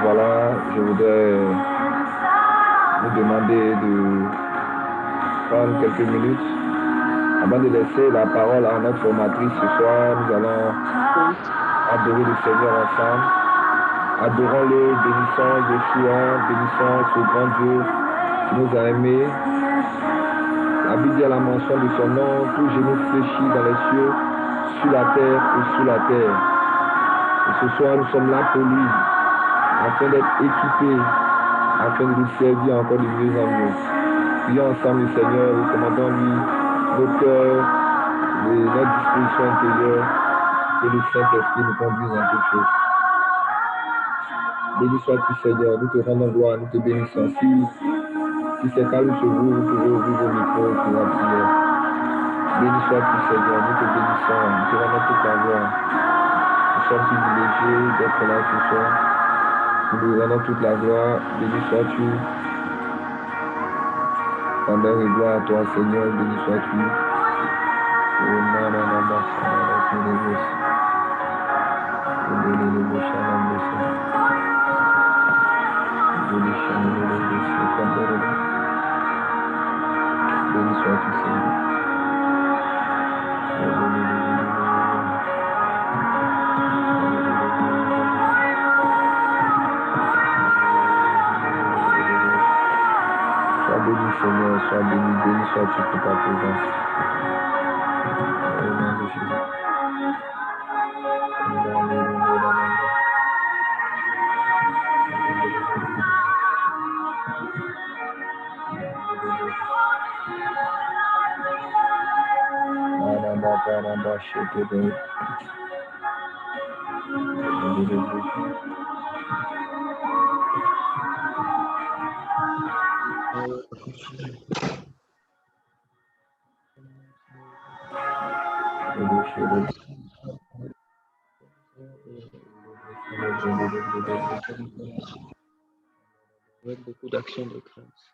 Voilà, je voudrais vous demander de prendre quelques minutes avant de laisser la parole à notre formatrice ce soir. Nous allons adorer le Seigneur ensemble. Adorons-le, bénissons Yeshua, bénissons ce grand Dieu qui nous a aimés. La Bible dit à la mention de son nom, tout genou fléchit dans les cieux, sur la terre et sous la terre. Et ce soir, nous sommes là pour lui, afin d'être équipés, afin de lui servir encore de mieux en mieux. Prions ensemble le Seigneur, recommandons-lui nos cœurs, notre disposition intérieure, que le Saint-Esprit nous conduise en toutes choses. Béni sois-tu Seigneur, nous te rendons gloire, nous te bénissons. Si c'est calme chez vous, vous pouvez ouvrir vos micros pour la prière. Béni sois-tu Seigneur, nous te bénissons, nous te rendons toute la gloire. Nous sommes privilégiés d'être là ce soir. Nous te rendons toute la gloire. Béni sois-tu. Honneur et gloire à toi Seigneur, béni sois-tu. Béni sois-tu Seigneur. Sois béni Seigneur, sois béni, béni sois-tu pour ta présence. Au nom de Jésus. Avec beaucoup d'actions de grâce.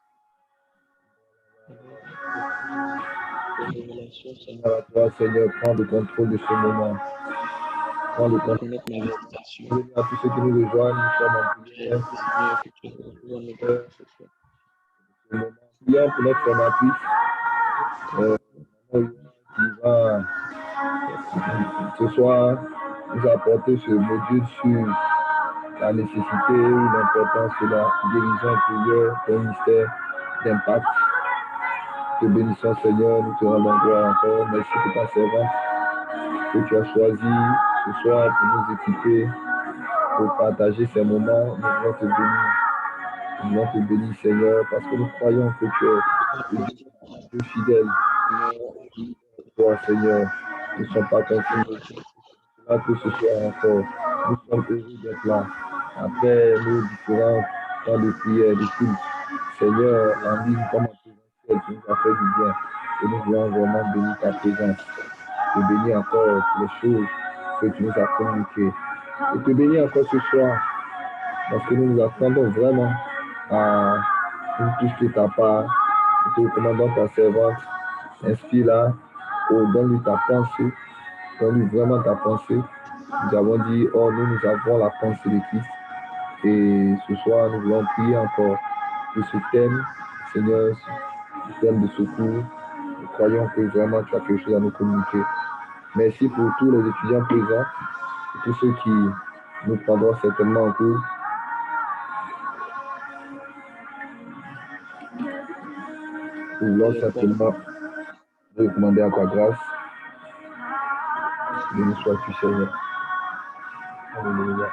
Avec des révélations, Seigneur. À toi, Seigneur, prends le contrôle de ce moment. Prends le contrôle. Connaître ma méditation. À tous ceux qui nous rejoignent, nous sommes en prière. Seigneur, que tu nous donnes ce soir. Prions pour notre formatrice qui va ce soir nous apporter ce module sur la nécessité ou l'importance de la guérison intérieure d'un ministère d'impact. Te bénissons Seigneur, nous te rendons gloire encore. Merci pour ta servante que tu as choisi ce soir pour nous équiper, pour partager ces moments. Nous voulons te bénir. Nous voulons te bénir Seigneur parce que nous croyons que tu es le Dieu fidèle. Toi Seigneur, nous ne sommes pas confiés. Là que ce soir encore, nous sommes heureux d'être là. Après nos différents temps de prière, de culte, Seigneur, en ligne comme en présentiel, tu nous as fait du bien. Et nous voulons vraiment bénir ta présence. Te bénir encore pour les choses que tu nous as communiquées. Et te bénir encore ce soir, parce que nous nous attendons vraiment à une touche de ta part. Nous te recommandons ta servante. Inspire-la, donne-lui ta pensée. Donne-lui vraiment ta pensée. Nous avons dit, oh, nous avons la pensée de Christ. Et ce soir, nous voulons prier encore pour ce thème, Seigneur, ce thème de secours. Nous croyons que vraiment tu as quelque chose à nous communiquer. Merci pour tous les étudiants présents, pour tous ceux qui nous prendront certainement en cours. Nous voulons certainement recommander à ta grâce. Béni sois-tu, Seigneur. Alléluia.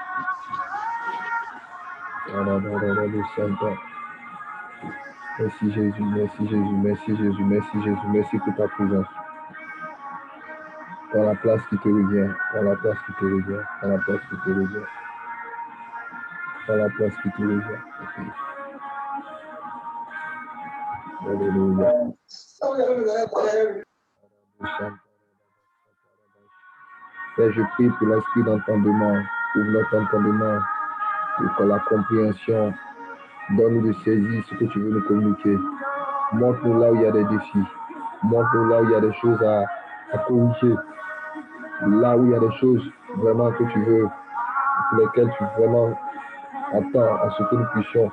Merci Jésus, merci Jésus, merci Jésus, merci Jésus, merci pour ta présence. Dans la place qui te revient, dans la place qui te revient, dans la place qui te revient, dans la place qui te revient. Alléluia. Père, je prie pour l'esprit d'entendement, pour notre entendement, pour la compréhension. Donne-nous de saisir ce que tu veux nous communiquer. Montre-nous là où il y a des défis. Montre-nous là où il y a des choses à corriger. Là où il y a des choses vraiment que tu veux, pour lesquelles tu vraiment attend à ce que nous puissions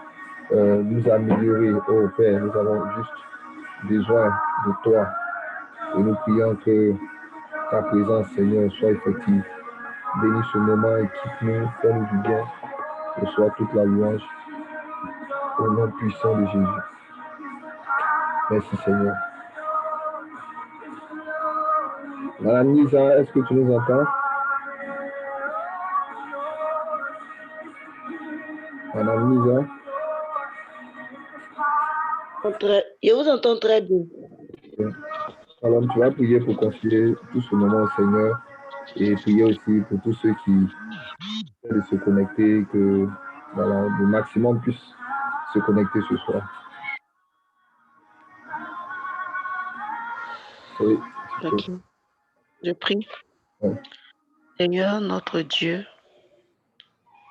nous améliorer. Oh Père, nous avons juste besoin de toi. Et nous prions que ta présence, Seigneur, soit effective. Bénis ce moment, équipe-nous, fais-nous du bien. Reçois toute la louange au nom puissant de Jésus. Merci Seigneur. Madame Lisa, est-ce que tu nous entends? Madame Lisa? Je vous entends très bien. Alors, tu vas prier pour confier tout ce moment au Seigneur et prier aussi pour tous ceux qui essaient de se connecter, que voilà, le maximum puisse se connecter ce soir. Oui. Ok. Je prie. Ouais. Seigneur, notre Dieu,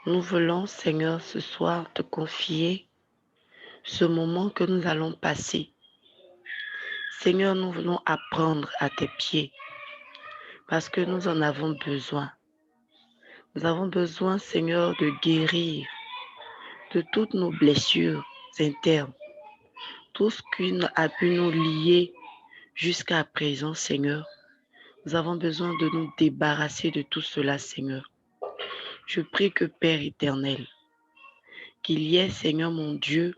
nous voulons, Seigneur, ce soir te confier ce moment que nous allons passer. Seigneur, nous voulons apprendre à tes pieds parce que nous en avons besoin. Nous avons besoin, Seigneur, de guérir de toutes nos blessures internes, tout ce qui a pu nous lier jusqu'à présent, Seigneur. Nous avons besoin de nous débarrasser de tout cela, Seigneur. Je prie que, Père éternel, qu'il y ait, Seigneur mon Dieu,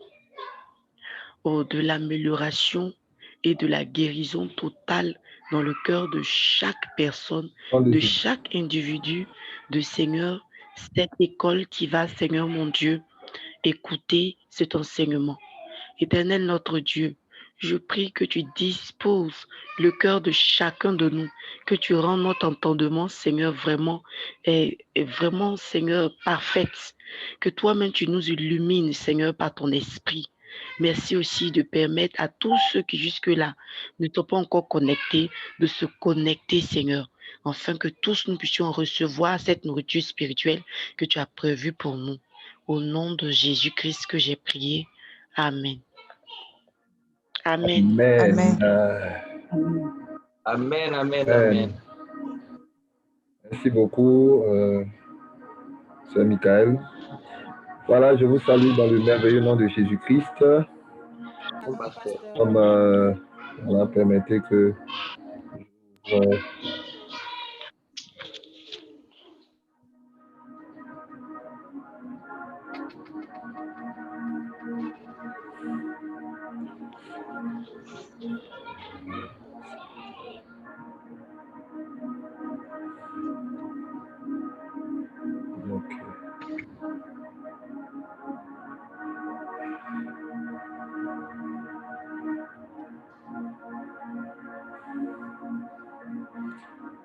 de l'amélioration et de la guérison totale dans le cœur de chaque personne, de chaque individu, de Seigneur, cette école qui va, Seigneur mon Dieu, écouter cet enseignement. Éternel notre Dieu, je prie que tu disposes le cœur de chacun de nous, que tu rends notre entendement, Seigneur, vraiment, vraiment, Seigneur, parfaite. Que toi-même, tu nous illumines, Seigneur, par ton esprit. Merci aussi de permettre à tous ceux qui jusque-là ne sont pas encore connectés, de se connecter, Seigneur, afin que tous nous puissions recevoir cette nourriture spirituelle que tu as prévue pour nous. Au nom de Jésus-Christ que j'ai prié. Amen. Amen. Amen. Amen, amen, amen. Merci beaucoup, Sœur Michael. Voilà, je vous salue dans le merveilleux nom de Jésus-Christ. Comme voilà, permettez que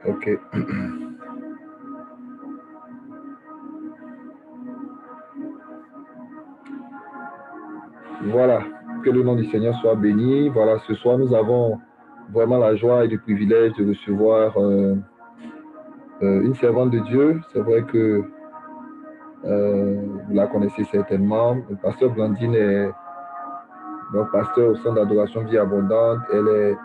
Ok. Voilà, que le nom du Seigneur soit béni. Voilà, ce soir, nous avons vraiment la joie et le privilège de recevoir une servante de Dieu. C'est vrai que vous la connaissez certainement. Le pasteur Blandine est donc pasteur au centre d'adoration Vie Abondante. Elle est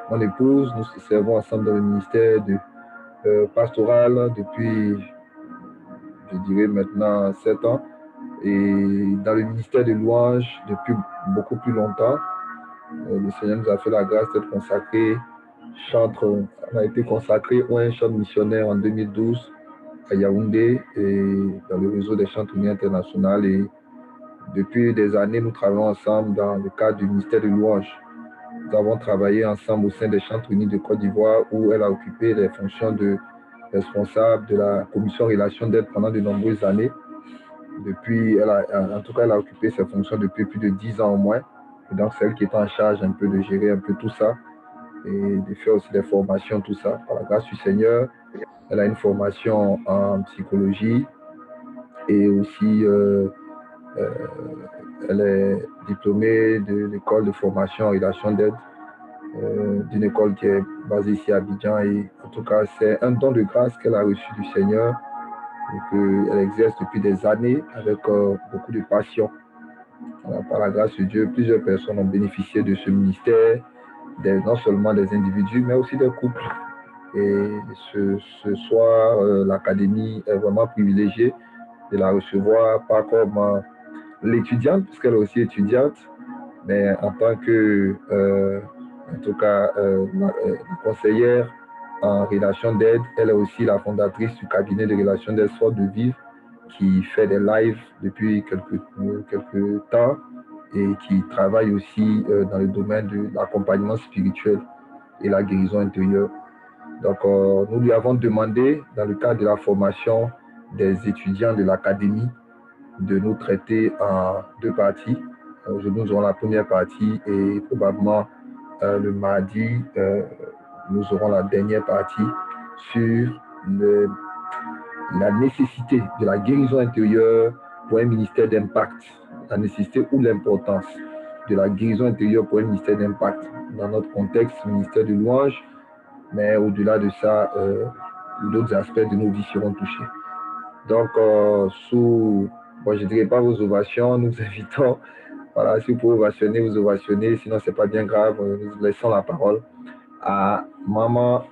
mon épouse. Nous servons ensemble dans le ministère de pastoral depuis, je dirais maintenant, 7 ans. Et dans le ministère de louange depuis beaucoup plus longtemps. Le Seigneur nous a fait la grâce d'être consacré chantre. On a été consacré au un chant missionnaire en 2012 à Yaoundé et dans le réseau des chantres unis international. Et depuis des années, nous travaillons ensemble dans le cadre du ministère de louange. Nous avons travaillé ensemble au sein des chantres unis de Côte d'Ivoire où elle a occupé les fonctions de responsable de la commission relations d'aide pendant de nombreuses années. Depuis, elle a occupé ses fonctions depuis plus de 10 ans au moins. Et donc, c'est elle qui est en charge un peu de gérer un peu tout ça et de faire aussi des formations, tout ça. Par la grâce du Seigneur, elle a une formation en psychologie et aussi elle est diplômée de l'école de formation en relation d'aide d'une école qui est basée ici à Abidjan. Et en tout cas, c'est un don de grâce qu'elle a reçu du Seigneur et qu'elle exerce depuis des années avec beaucoup de passion. Par la grâce de Dieu, plusieurs personnes ont bénéficié de ce ministère, non seulement des individus, mais aussi des couples. Et ce soir, l'académie est vraiment privilégiée de la recevoir, pas comme l'étudiante, puisqu'elle est aussi étudiante, mais en tant que, en tout cas, la conseillère en relation d'aide. Elle est aussi la fondatrice du cabinet de relations d'aide Force de Vivre, qui fait des lives depuis quelques temps et qui travaille aussi dans le domaine de l'accompagnement spirituel et la guérison intérieure. Donc, nous lui avons demandé, dans le cadre de la formation des étudiants de l'académie, de nous traiter en deux parties. Aujourd'hui, nous aurons la première partie et probablement le mardi, nous aurons la dernière partie sur la nécessité de la guérison intérieure pour un ministère d'impact, la nécessité ou l'importance de la guérison intérieure pour un ministère d'impact. Dans notre contexte, ministère de louange, mais au-delà de ça, d'autres aspects de nos vies seront touchés. Donc, je ne dirais pas vos ovations, nous invitons, voilà, si vous pouvez ovationner, vous ovationnez, sinon ce n'est pas bien grave, nous laissons la parole à Maman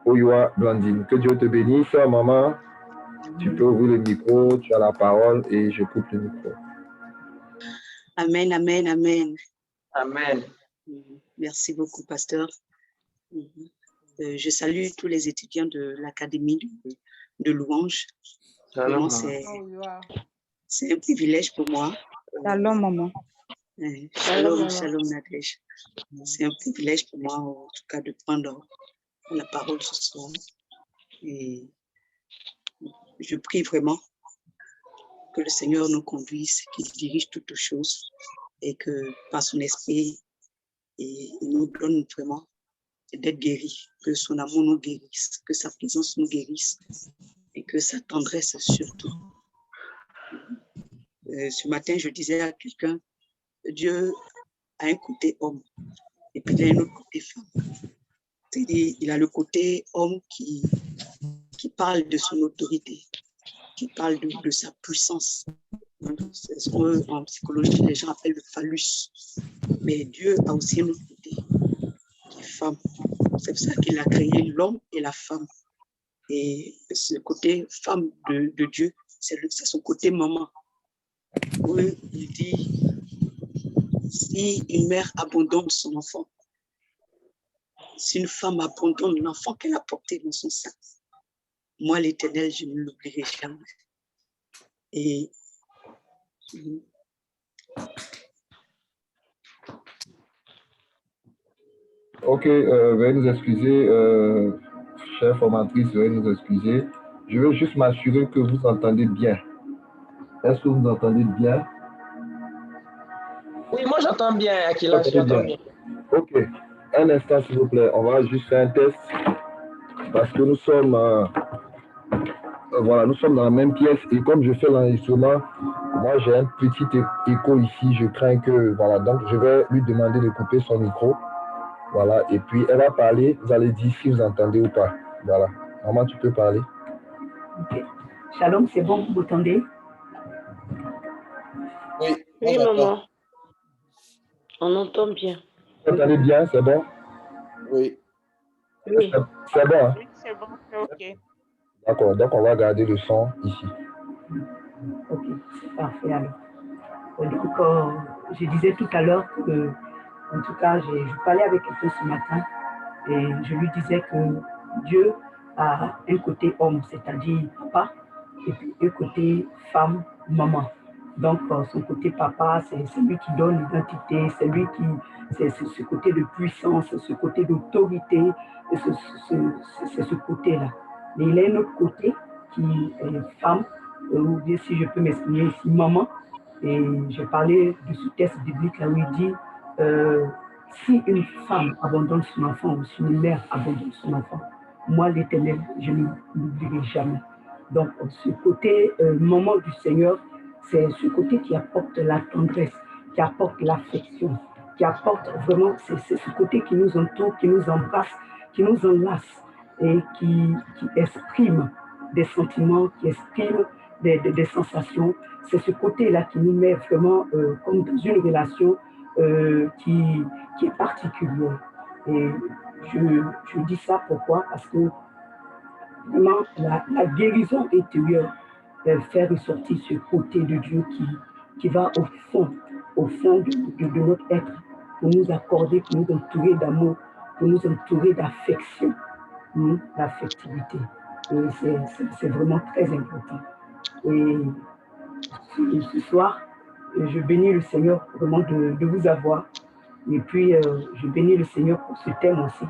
Oyoa Blandine. Que Dieu te bénisse, maman. Tu peux ouvrir le micro, tu as la parole et je coupe le micro. Amen, amen, amen. Amen. Merci beaucoup, pasteur. Je salue tous les étudiants de l'Académie de louange. Vraiment, c'est un privilège pour moi. Shalom, maman. Shalom, shalom, Nadège. C'est un privilège pour moi, en tout cas, de prendre la parole ce soir. Et je prie vraiment que le Seigneur nous conduise, qu'il dirige toutes choses et que par son esprit, il nous donne vraiment d'être guéris, que son amour nous guérisse, que sa présence nous guérisse et que sa tendresse surtout. Ce matin, je disais à quelqu'un, Dieu a un côté homme et puis il a un autre côté femme. C'est-à-dire, il a le côté homme qui parle de son autorité, qui parle de sa puissance. C'est ce qu'en psychologie, les gens appellent le phallus. Mais Dieu a aussi un autre côté, qui est femme. C'est pour ça qu'il a créé l'homme et la femme. Et ce côté femme de Dieu, c'est son côté maman. Où il dit, si une mère abandonne son enfant, si une femme abandonne l'enfant qu'elle a porté dans son sein, moi, l'Éternel, je ne l'oublierai jamais. Et Ok, veuillez nous excuser, chère formatrice, veuillez nous excuser. Je veux juste m'assurer que vous entendez bien. Est-ce que vous entendez bien? Oui, moi j'entends bien, Akila, j'entends bien. Ok, un instant s'il vous plaît, on va juste faire un test parce que nous sommes, nous sommes dans la même pièce et comme je fais l'enregistrement, moi j'ai un petit écho ici, je crains que, donc je vais lui demander de couper son micro. Voilà, et puis elle va parler, vous allez dire si vous entendez ou pas. Voilà, maman, tu peux parler. Ok. Shalom, c'est bon, vous m'entendez? Oui, Oui, maman. On entend bien. Vous entendez bien, c'est bon? Oui. Oui. C'est bon, hein? Oui, c'est bon, c'est OK. D'accord, donc on va garder le son ici. Ok, parfait alors. Donc, je disais tout à l'heure que, en tout cas, je parlais avec quelqu'un ce matin et je lui disais que Dieu a un côté homme, c'est-à-dire papa, et puis un côté femme, maman. Donc, son côté papa, c'est celui qui donne l'identité, c'est ce côté de puissance, ce côté d'autorité, c'est ce côté-là. Mais il y a un autre côté qui est femme, ou bien si je peux m'exprimer ici, maman. Et j'ai parlé de ce texte biblique là où il dit si une femme abandonne son enfant ou si une mère abandonne son enfant, moi l'Éternel, je ne l'oublierai jamais. Donc ce côté maman du Seigneur, c'est ce côté qui apporte la tendresse, qui apporte l'affection, qui apporte vraiment, c'est ce côté qui nous entoure, qui nous embrasse, qui nous enlace et qui exprime des sentiments, qui exprime des sensations. C'est ce côté-là qui nous met vraiment comme dans une relation qui est particulière. Et je dis ça pourquoi? Parce que vraiment, la guérison intérieure faire ressortir ce côté de Dieu qui va au fond de notre être, pour nous accorder, pour nous entourer d'amour, pour nous entourer d'affection, d'affectivité. Et c'est vraiment très important. Et ce soir, je bénis le Seigneur vraiment de vous avoir. Et puis, je bénis le Seigneur pour ce thème aussi,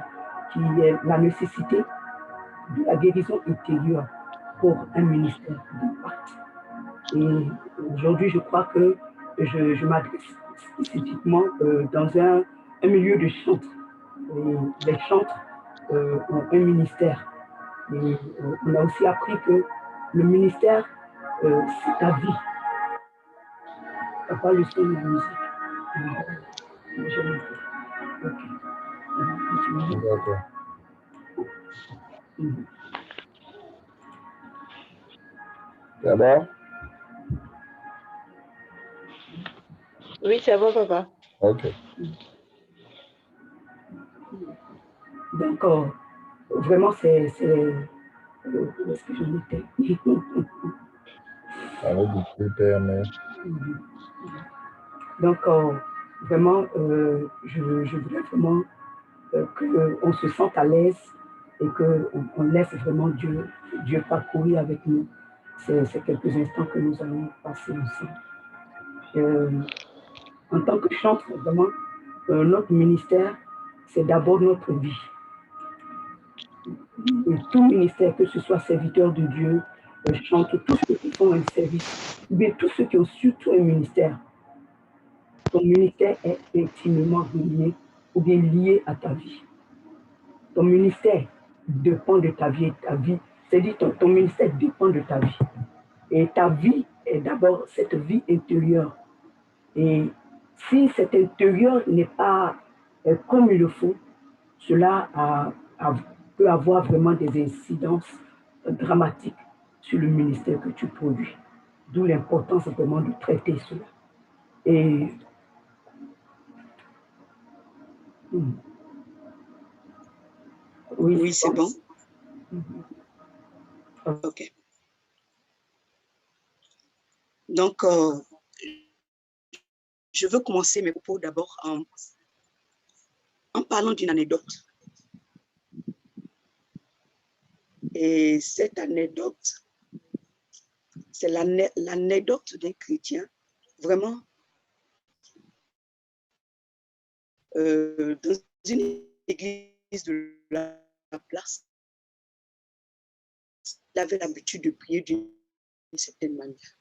qui est la nécessité de la guérison intérieure pour un ministère d'impact. Et aujourd'hui, je crois que je m'adresse spécifiquement dans un milieu de chantres. Les chantres ont un ministère. Et on a aussi appris que le ministère, c'est ta vie. T'as pas le son de la musique. Ok. D'accord. C'est bon? Oui, c'est bon, papa. Ok. Donc, vraiment, c'est où est-ce que je m'étais? Avec du critère, mais Donc, vraiment, je voudrais vraiment qu'on se sente à l'aise et qu'on laisse vraiment Dieu parcourir avec nous ces quelques instants que nous allons passer ensemble. En tant que chantre, vraiment, notre ministère, c'est d'abord notre vie. Et tout ministère, que ce soit serviteur de Dieu, chantre, tous ceux qui font un service, mais tous ceux qui ont surtout un ministère, ton ministère est intimement relié ou bien lié à ta vie. Ton ministère dépend de ta vie. C'est-à-dire ton ministère dépend de ta vie. Et ta vie est d'abord cette vie intérieure. Et si cet intérieur n'est pas comme il le faut, cela peut avoir vraiment des incidences dramatiques sur le ministère que tu produis. D'où l'importance vraiment de traiter cela. Et oui, c'est bon. Ok. Donc, je veux commencer mes propos d'abord en parlant d'une anecdote. Et cette anecdote, c'est l'anecdote d'un chrétien, vraiment, dans une église de la place. Il avait l'habitude de prier d'une certaine manière.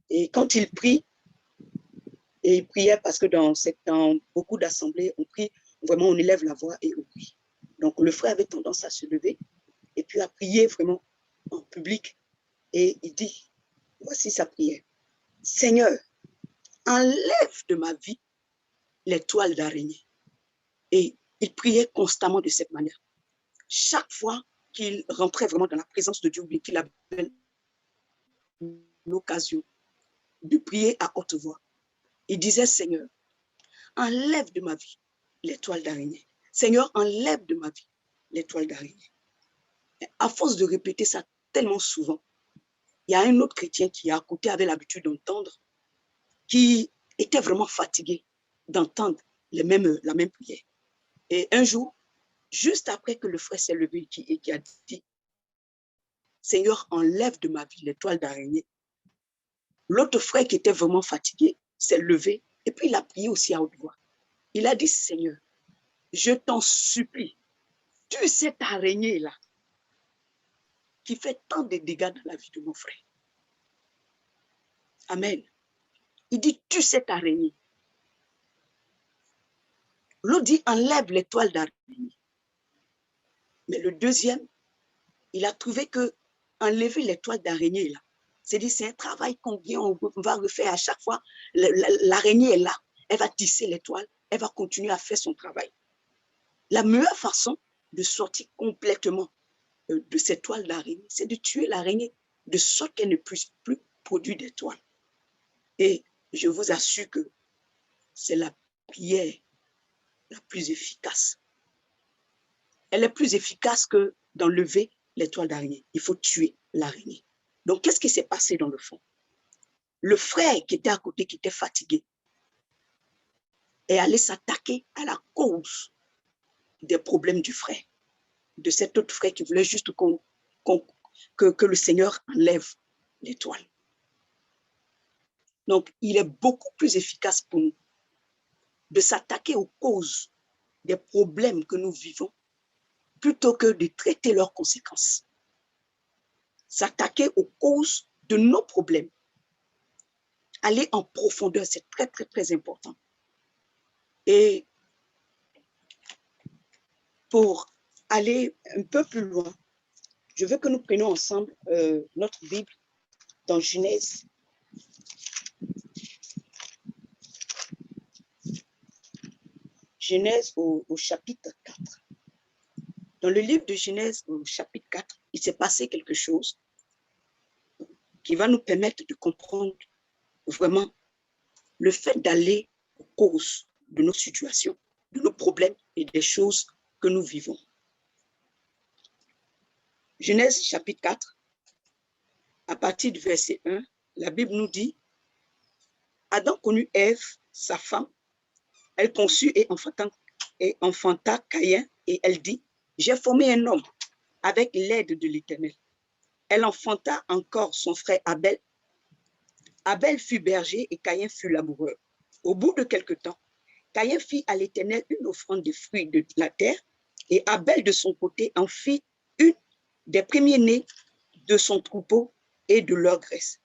Et quand il prie, et il priait parce que dans beaucoup d'assemblées, on prie, vraiment on élève la voix et on prie. Donc le frère avait tendance à se lever et puis à prier vraiment en public. Et il dit, voici sa prière. Seigneur, enlève de ma vie les toiles d'araignée. Et il priait constamment de cette manière. Chaque fois qu'il rentrait vraiment dans la présence de Dieu, ou qu'il avait l'occasion de prier à haute voix, il disait, Seigneur, enlève de ma vie les toiles d'araignée. Seigneur, enlève de ma vie les toiles d'araignée. À force de répéter ça tellement souvent, il y a un autre chrétien qui à côté avait l'habitude d'entendre, qui était vraiment fatigué d'entendre la même prière. Et un jour, juste après que le frère s'est levé et qui a dit, Seigneur, enlève de ma vie les toiles d'araignée, l'autre frère qui était vraiment fatigué s'est levé et puis il a prié aussi à haute voix. Il a dit, Seigneur, je t'en supplie, tue cette araignée-là qui fait tant de dégâts dans la vie de mon frère. Amen. Il dit, tue cette araignée. L'autre dit, enlève les toiles d'araignée. Mais le deuxième, il a trouvé que enlever les toiles d'araignée, là, c'est un travail qu'on va refaire à chaque fois. L'araignée est là, elle va tisser les toiles, elle va continuer à faire son travail. La meilleure façon de sortir complètement de ces toiles d'araignée, c'est de tuer l'araignée de sorte qu'elle ne puisse plus produire des toiles. Et je vous assure que c'est la prière la plus efficace. Elle est plus efficace que d'enlever les toiles d'araignée. Il faut tuer. l'araignée. Donc, qu'est-ce qui s'est passé dans le fond? Le frère qui était à côté, qui était fatigué, est allé s'attaquer à la cause des problèmes du frère, de cet autre frère qui voulait juste que le Seigneur enlève l'étoile. Donc, il est beaucoup plus efficace pour nous de s'attaquer aux causes des problèmes que nous vivons plutôt que de traiter leurs conséquences. S'attaquer aux causes de nos problèmes. Aller en profondeur, c'est très, très, très important. Et pour aller un peu plus loin, je veux que nous prenions ensemble notre Bible dans Genèse. Genèse au chapitre 4. Dans le livre de Genèse au chapitre 4, il s'est passé quelque chose qui va nous permettre de comprendre vraiment le fait d'aller aux causes de nos situations, de nos problèmes et des choses que nous vivons. Genèse chapitre 4, à partir du verset 1, la Bible nous dit « Adam connut Ève, sa femme, elle conçut et enfanta Caïn, et elle dit « J'ai formé un homme avec l'aide de l'Éternel. » Elle enfanta encore son frère Abel. Abel fut berger et Caïn fut laboureur. Au bout de quelque temps, Caïn fit à l'Éternel une offrande de fruits de la terre, et Abel de son côté en fit une des premiers-nés de son troupeau et de leur graisse.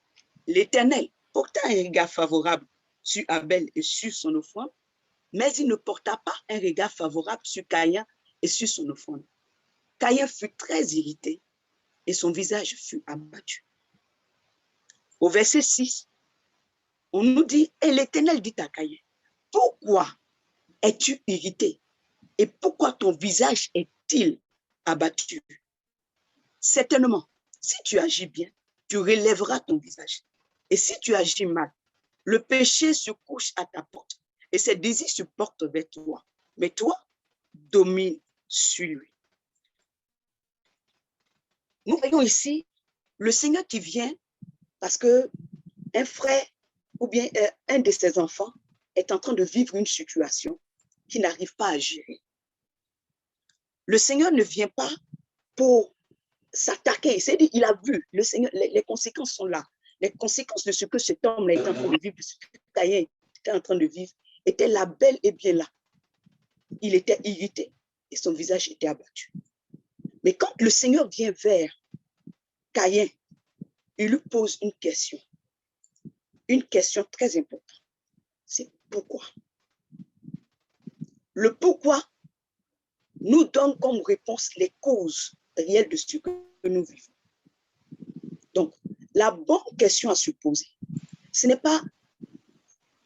L'Éternel porta un regard favorable sur Abel et sur son offrande, mais il ne porta pas un regard favorable sur Caïn et sur son offrande. Caïn fut très irrité et son visage fut abattu. Au verset 6, on nous dit, et l'Éternel dit à Caïn, pourquoi es-tu irrité et pourquoi ton visage est-il abattu? Certainement, si tu agis bien, tu relèveras ton visage. Et si tu agis mal, le péché se couche à ta porte et ses désirs se portent vers toi. Mais toi, domine sur lui. Nous voyons ici le Seigneur qui vient parce que un frère ou bien un de ses enfants est en train de vivre une situation qu'il n'arrive pas à gérer. Le Seigneur ne vient pas pour s'attaquer. C'est-à-dire, il a vu, le Seigneur, les conséquences sont là. Les conséquences de ce que cet homme-là est en train de vivre, ce que Caïn était en train de vivre, étaient là, bel et bien là. Il était irrité et son visage était abattu. Mais quand le Seigneur vient vers Caïn, il lui pose une question très importante. C'est pourquoi. Le pourquoi nous donne comme réponse les causes réelles de ce que nous vivons. Donc, la bonne question à se poser, ce n'est pas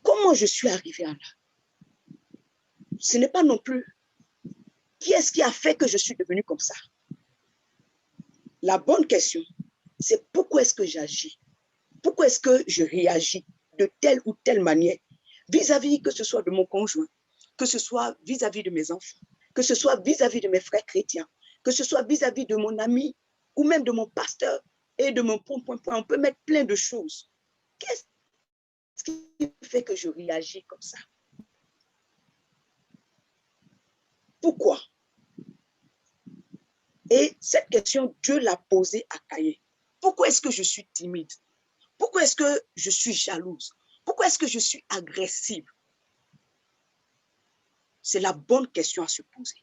comment je suis arrivé à là. Ce n'est pas non plus qui est-ce qui a fait que je suis devenu comme ça. La bonne question, c'est pourquoi est-ce que j'agis? Pourquoi est-ce que je réagis de telle ou telle manière vis-à-vis que ce soit de mon conjoint, que ce soit vis-à-vis de mes enfants, que ce soit vis-à-vis de mes frères chrétiens, que ce soit vis-à-vis de mon ami ou même de mon pasteur et de mon point. On peut mettre plein de choses. Qu'est-ce qui fait que je réagis comme ça? Pourquoi? Et cette question, Dieu l'a posée à Caïn. Pourquoi est-ce que je suis timide? Pourquoi est-ce que je suis jalouse? Pourquoi est-ce que je suis agressive? C'est la bonne question à se poser.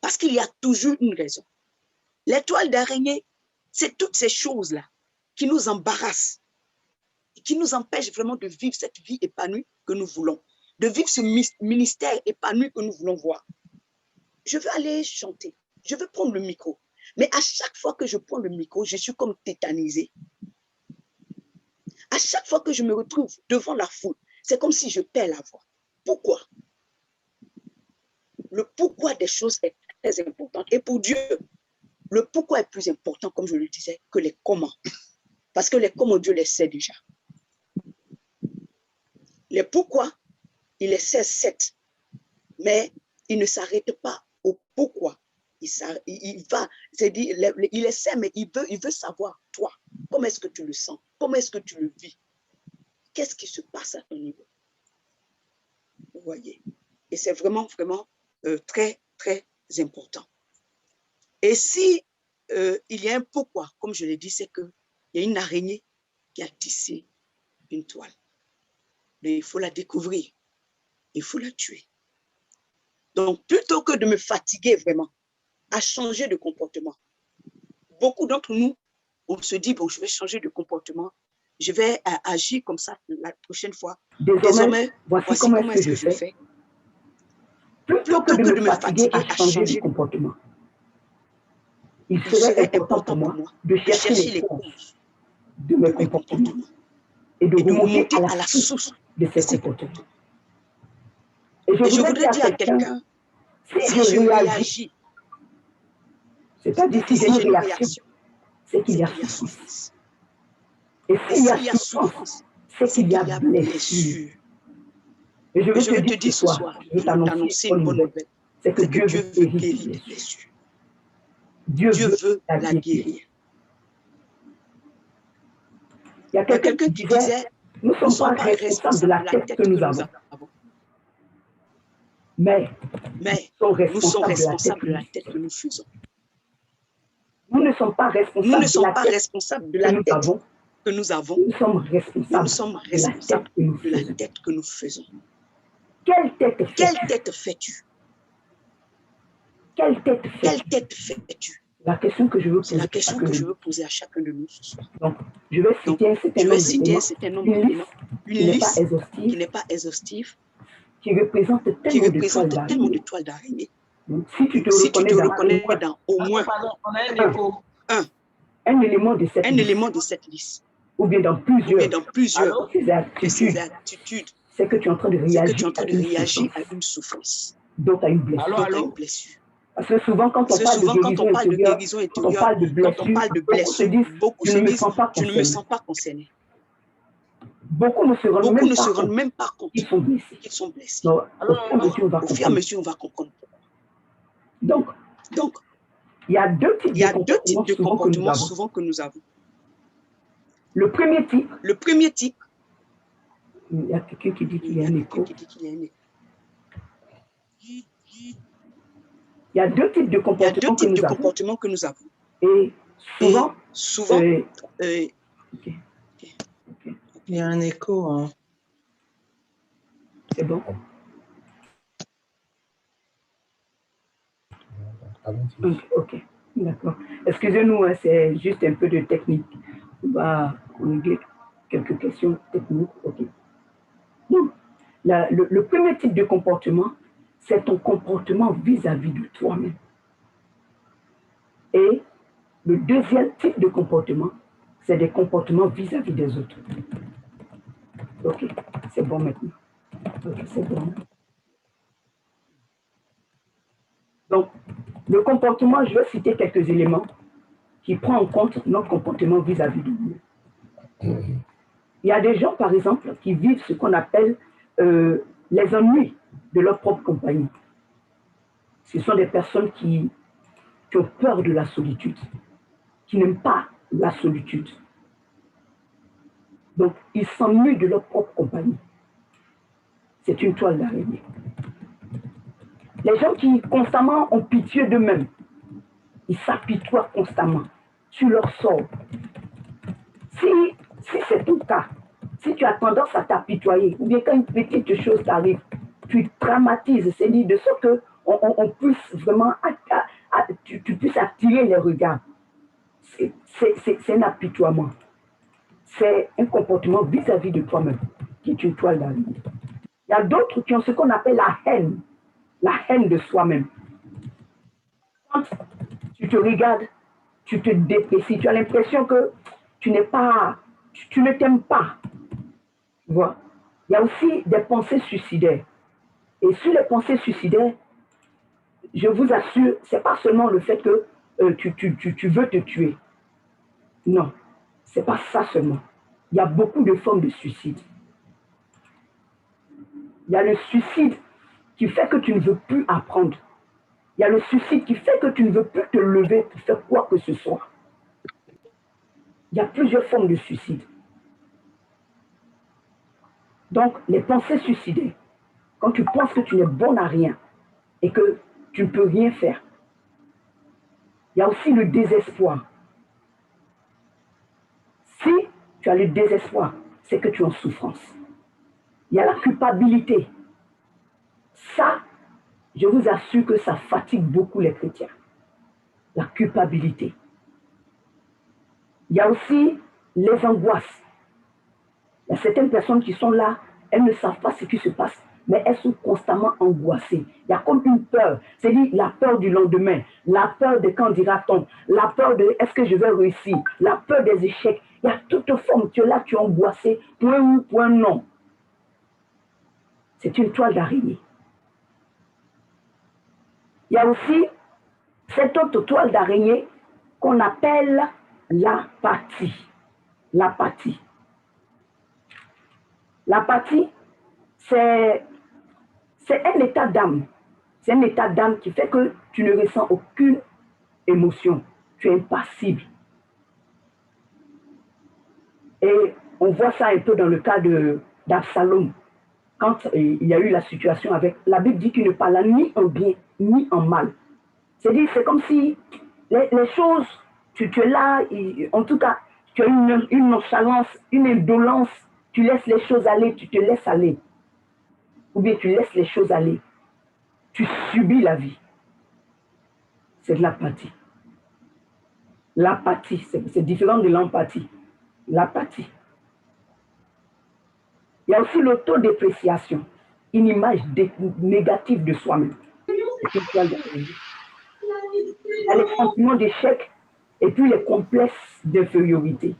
Parce qu'il y a toujours une raison. L'étoile d'araignée, c'est toutes ces choses-là qui nous embarrassent, qui nous empêchent vraiment de vivre cette vie épanouie que nous voulons, de vivre ce ministère épanoui que nous voulons voir. Je veux aller chanter, je veux prendre le micro, mais à chaque fois que je prends le micro, je suis comme tétanisée. À chaque fois que je me retrouve devant la foule, c'est comme si je perds la voix. Pourquoi? Le pourquoi des choses est très important. Et pour Dieu, le pourquoi est plus important, comme je le disais, que les comment. Parce que les comment, Dieu les sait déjà. Les pourquoi, il les sait 7. Mais il ne s'arrête pas au pourquoi. il va, c'est-à-dire, il essaie, mais il veut savoir, toi, comment est-ce que tu le sens? Comment est-ce que tu le vis? Qu'est-ce qui se passe à ton niveau? Vous voyez? Et c'est vraiment, vraiment très, très important. Et si il y a un pourquoi, comme je l'ai dit, c'est qu'il y a une araignée qui a tissé une toile. Mais il faut la découvrir. Il faut la tuer. Donc, plutôt que de me fatiguer vraiment à changer de comportement, beaucoup d'entre nous, on se dit, bon, je vais changer de comportement, je vais agir comme ça la prochaine fois. Désormais voici comment est-ce que je fais. Plutôt que de me fatiguer à changer de comportement, il serait important pour moi de chercher les causes de mes comportements et de remonter à la source de ces comportements. Et je voudrais dire à quelqu'un, si je réagis, c'est-à-dire si j'ai une réaction, c'est qu'il y a souffrance. Et s'il y a souffrance, c'est qu'il y a blessure. Et je veux te dire ce soir, je veux t'annoncer une bonne nouvelle, c'est que Dieu veut guérir tes blessures. Dieu veut la guérir. Il y a quelqu'un qui disait, nous ne sommes pas responsables de la tête que nous avons. Mais nous sommes responsables de la tête que nous faisons. Nous ne sommes pas responsables de la tête que nous avons. Nous sommes responsables de la tête que nous faisons. Quelle tête fais-tu? Quelle tête fais-tu? La question que je veux poser à chacun de nous ce soir. Donc, je vais citer un certain nombre d'éléments, une liste qui n'est pas exhaustive, qui représente tellement de toiles d'araignée. Si tu te reconnais dans au moins un élément de cette liste, ou bien dans plusieurs de ces attitudes, c'est que tu es en train de réagir à une souffrance, donc à une blessure. Parce que souvent, quand on parle de guérison intérieure, quand on parle de blessure, beaucoup se disent, je ne me sens pas concerné. Beaucoup ne se rendent même pas compte qu'ils sont blessés. Donc, au fur et à mesure, on va comprendre pourquoi. Donc, il y a deux types de comportements souvent que nous avons. Le premier type, il y a quelqu'un qui dit qu'il y a un écho. Il y a deux types de comportements que nous avons. Et souvent, il y a un écho. Hein. C'est bon? Ok, d'accord. Excusez-nous, hein, c'est juste un peu de technique. On va régler quelques questions techniques. Ok. Donc, le premier type de comportement, c'est ton comportement vis-à-vis de toi-même. Et le deuxième type de comportement, c'est des comportements vis-à-vis des autres. Ok, c'est bon maintenant. Ok, c'est bon. Donc, le comportement, je vais citer quelques éléments qui prennent en compte notre comportement vis-à-vis de nous. Il y a des gens, par exemple, qui vivent ce qu'on appelle les ennuis de leur propre compagnie. Ce sont des personnes qui ont peur de la solitude, qui n'aiment pas la solitude. Donc, ils s'ennuient de leur propre compagnie. C'est une toile d'araignée. Les gens qui constamment ont pitié d'eux-mêmes, ils s'apitoient constamment sur leur sort. Si c'est ton cas, si tu as tendance à t'apitoyer, ou bien quand une petite chose t'arrive, tu traumatises, c'est-à-dire de sorte qu'on puisse vraiment, tu puisses attirer les regards. C'est un apitoiement. C'est un comportement vis-à-vis de toi-même, qui est une toile d'araignée. Il y a d'autres qui ont ce qu'on appelle la haine de soi-même. Quand tu te regardes, tu te déprécies, tu as l'impression que tu ne t'aimes pas. Tu vois? Il y a aussi des pensées suicidaires. Et sur les pensées suicidaires, je vous assure, ce n'est pas seulement le fait que tu veux te tuer. Non, ce n'est pas ça seulement. Il y a beaucoup de formes de suicide. Il y a le suicide qui fait que tu ne veux plus apprendre. Il y a le suicide qui fait que tu ne veux plus te lever pour faire quoi que ce soit. Il y a plusieurs formes de suicide. Donc, les pensées suicidaires, quand tu penses que tu n'es bon à rien et que tu ne peux rien faire. Il y a aussi le désespoir. Si tu as le désespoir, c'est que tu es en souffrance. Il y a la culpabilité. Ça, je vous assure que ça fatigue beaucoup les chrétiens. La culpabilité. Il y a aussi les angoisses. Il y a certaines personnes qui sont là, elles ne savent pas ce qui se passe, mais elles sont constamment angoissées. Il y a comme une peur, c'est-à-dire la peur du lendemain, la peur de quand dira-t-on, la peur de est-ce que je vais réussir, la peur des échecs. Il y a toute forme, tu es là, tu es angoissé, pour un oui, pour un non. C'est une toile d'araignée. Il y a aussi cette autre toile d'araignée qu'on appelle l'apathie. L'apathie. L'apathie, c'est un état d'âme. C'est un état d'âme qui fait que tu ne ressens aucune émotion. Tu es impassible. Et on voit ça un peu dans le cas d'Absalom. Quand il y a eu la situation avec... La Bible dit qu'il ne parla ni en bien, ni en mal. C'est-à-dire, c'est comme si les choses, tu es là, en tout cas, tu as une nonchalance, une indolence, tu laisses les choses aller, tu te laisses aller. Ou bien tu laisses les choses aller. Tu subis la vie. C'est de l'apathie. L'apathie, c'est différent de l'empathie. L'apathie. Il y a aussi l'autodépréciation, une image négative de soi-même. Il y a les sentiments d'échec et puis les complexes d'infériorité.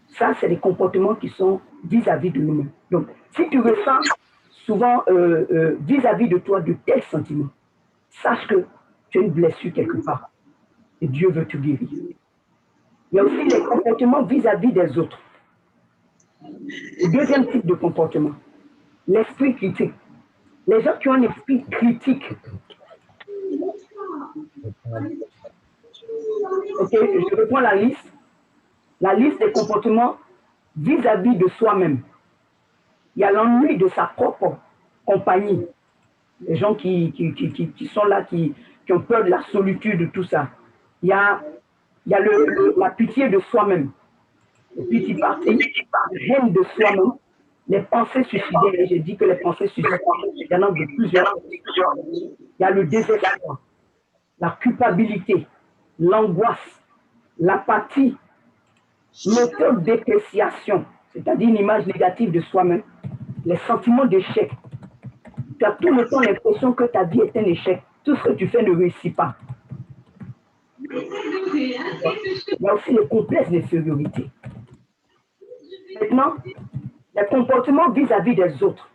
Ça, c'est des comportements qui sont vis-à-vis de nous-mêmes. Donc, si tu ressens souvent vis-à-vis de toi de tels sentiments, sache que tu as une blessure quelque part et Dieu veut te guérir. Il y a aussi les comportements vis-à-vis des autres. Le deuxième type de comportement, l'esprit critique. Les gens qui ont un esprit critique. Ok, je reprends la liste. La liste des comportements vis-à-vis de soi-même. Il y a l'ennui de sa propre compagnie. Les gens qui sont là, qui ont peur de la solitude, tout ça. Il y a la pitié de soi-même. Et puis tu partis, la haine de soi-même, les pensées suicidaires. Et j'ai dit que les pensées suicidaires, il y en a de plusieurs. Il y a le désespoir, la culpabilité, l'angoisse, l'apathie, l'autodépréciation, c'est-à-dire une image négative de soi-même, les sentiments d'échec. Tu as tout le temps l'impression que ta vie est un échec. Tout ce que tu fais ne réussit pas. Il y a aussi les complexes d'infériorité. Maintenant, les comportements vis-à-vis des autres.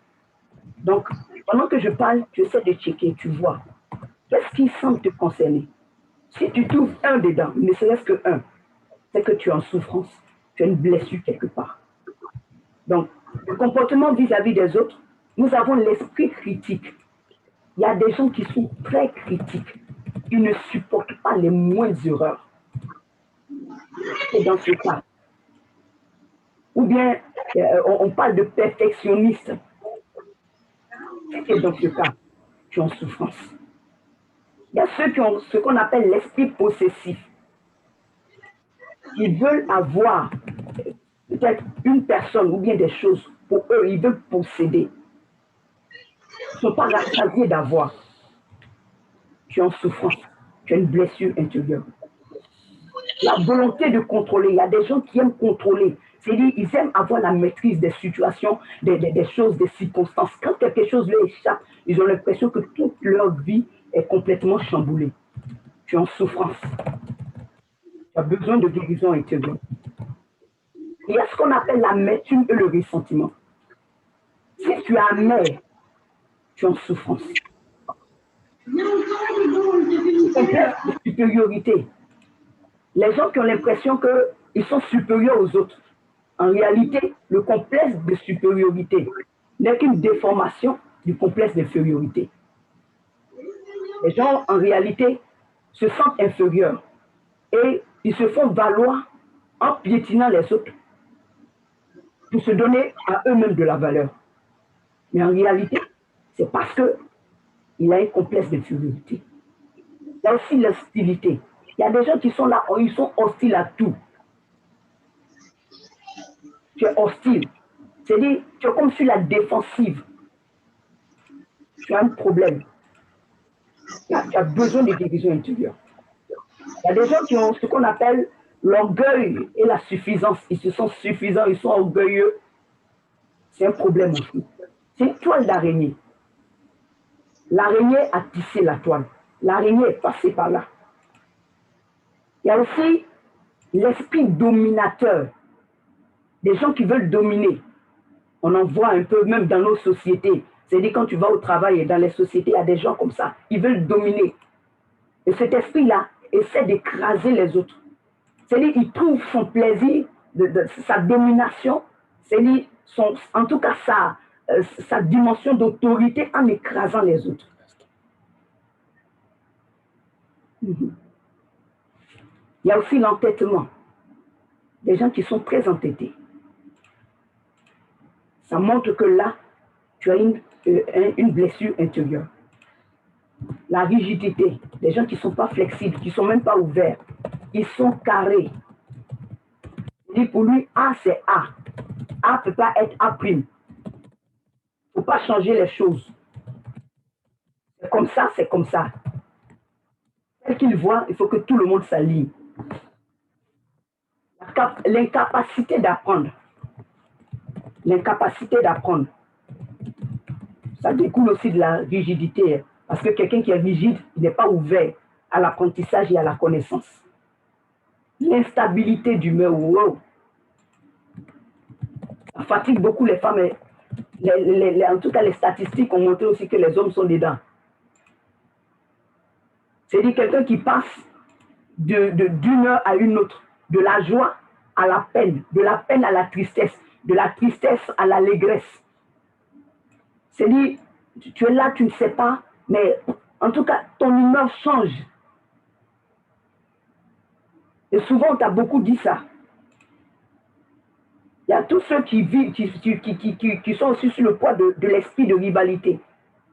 Donc, pendant que je parle, tu essaies de checker, tu vois. Qu'est-ce qui semble te concerner? Si tu trouves un dedans, ne serait-ce que un, c'est que tu es en souffrance, tu as une blessure quelque part. Donc, le comportement vis-à-vis des autres, nous avons l'esprit critique. Il y a des gens qui sont très critiques. Ils ne supportent pas les moindres erreurs. C'est dans ce cas. Ou bien, on parle de perfectionniste. C'est dans ce cas, tu es en souffrance. Il y a ceux qui ont ce qu'on appelle l'esprit possessif. Ils veulent avoir peut-être une personne ou bien des choses. Pour eux, ils veulent posséder. Ils ne sont pas rassasiés d'avoir. Tu es en souffrance. Tu as une blessure intérieure. La volonté de contrôler. Il y a des gens qui aiment contrôler. C'est-à-dire qu'ils aiment avoir la maîtrise des situations, des choses, des circonstances. Quand quelque chose leur échappe, ils ont l'impression que toute leur vie est complètement chamboulée. Tu es en souffrance. Tu as besoin de guérison intérieure. Il y a ce qu'on appelle l'amertume et le ressentiment. Si tu es amer, tu es en souffrance. Complexe de supériorité. Les gens qui ont l'impression qu'ils sont supérieurs aux autres. En réalité, le complexe de supériorité n'est qu'une déformation du complexe d'infériorité. Les gens, en réalité, se sentent inférieurs et ils se font valoir en piétinant les autres pour se donner à eux-mêmes de la valeur. Mais en réalité, c'est parce qu'il a un complexe d'infériorité. Il y a aussi l'hostilité. Il y a des gens qui sont là, ils sont hostiles à tout. Tu es hostile. C'est-à-dire, tu es comme sur la défensive. Tu as un problème. Tu as besoin de guérison intérieure. Il y a des gens qui ont ce qu'on appelle l'orgueil et la suffisance. Ils se sentent suffisants, ils sont orgueilleux. C'est un problème aussi. C'est une toile d'araignée. L'araignée a tissé la toile. L'araignée est passée par là. Il y a aussi l'esprit dominateur. Des gens qui veulent dominer. On en voit un peu même dans nos sociétés. C'est-à-dire quand tu vas au travail et dans les sociétés, il y a des gens comme ça. Ils veulent dominer. Et cet esprit-là essaie d'écraser les autres. C'est-à-dire qu'il trouve son plaisir, sa domination, c'est-à-dire en tout cas sa dimension d'autorité en écrasant les autres. Il y a aussi l'entêtement. Des gens qui sont très entêtés. Ça montre que là, tu as une blessure intérieure. La rigidité, des gens qui ne sont pas flexibles, qui ne sont même pas ouverts, ils sont carrés. Et pour lui, A, c'est A. A ne peut pas être A'. Il ne faut pas changer les choses. C'est comme ça, c'est comme ça. Tel qu'il voit, il faut que tout le monde s'aligne. L'incapacité d'apprendre. L'incapacité d'apprendre. Ça découle aussi de la rigidité. Parce que quelqu'un qui est rigide, il n'est pas ouvert à l'apprentissage et à la connaissance. L'instabilité d'humeur, wow. Ça fatigue beaucoup les femmes. En tout cas, les statistiques ont montré aussi que les hommes sont dedans. C'est-à-dire quelqu'un qui passe d'une heure à une autre, de la joie à la peine, de la peine à la tristesse, de la tristesse à l'allégresse. C'est-à-dire, tu es là, tu ne sais pas, mais en tout cas, ton humeur change. Et souvent, on t'a beaucoup dit ça. Il y a tous ceux qui vivent, qui sont aussi sur le poids de l'esprit de rivalité.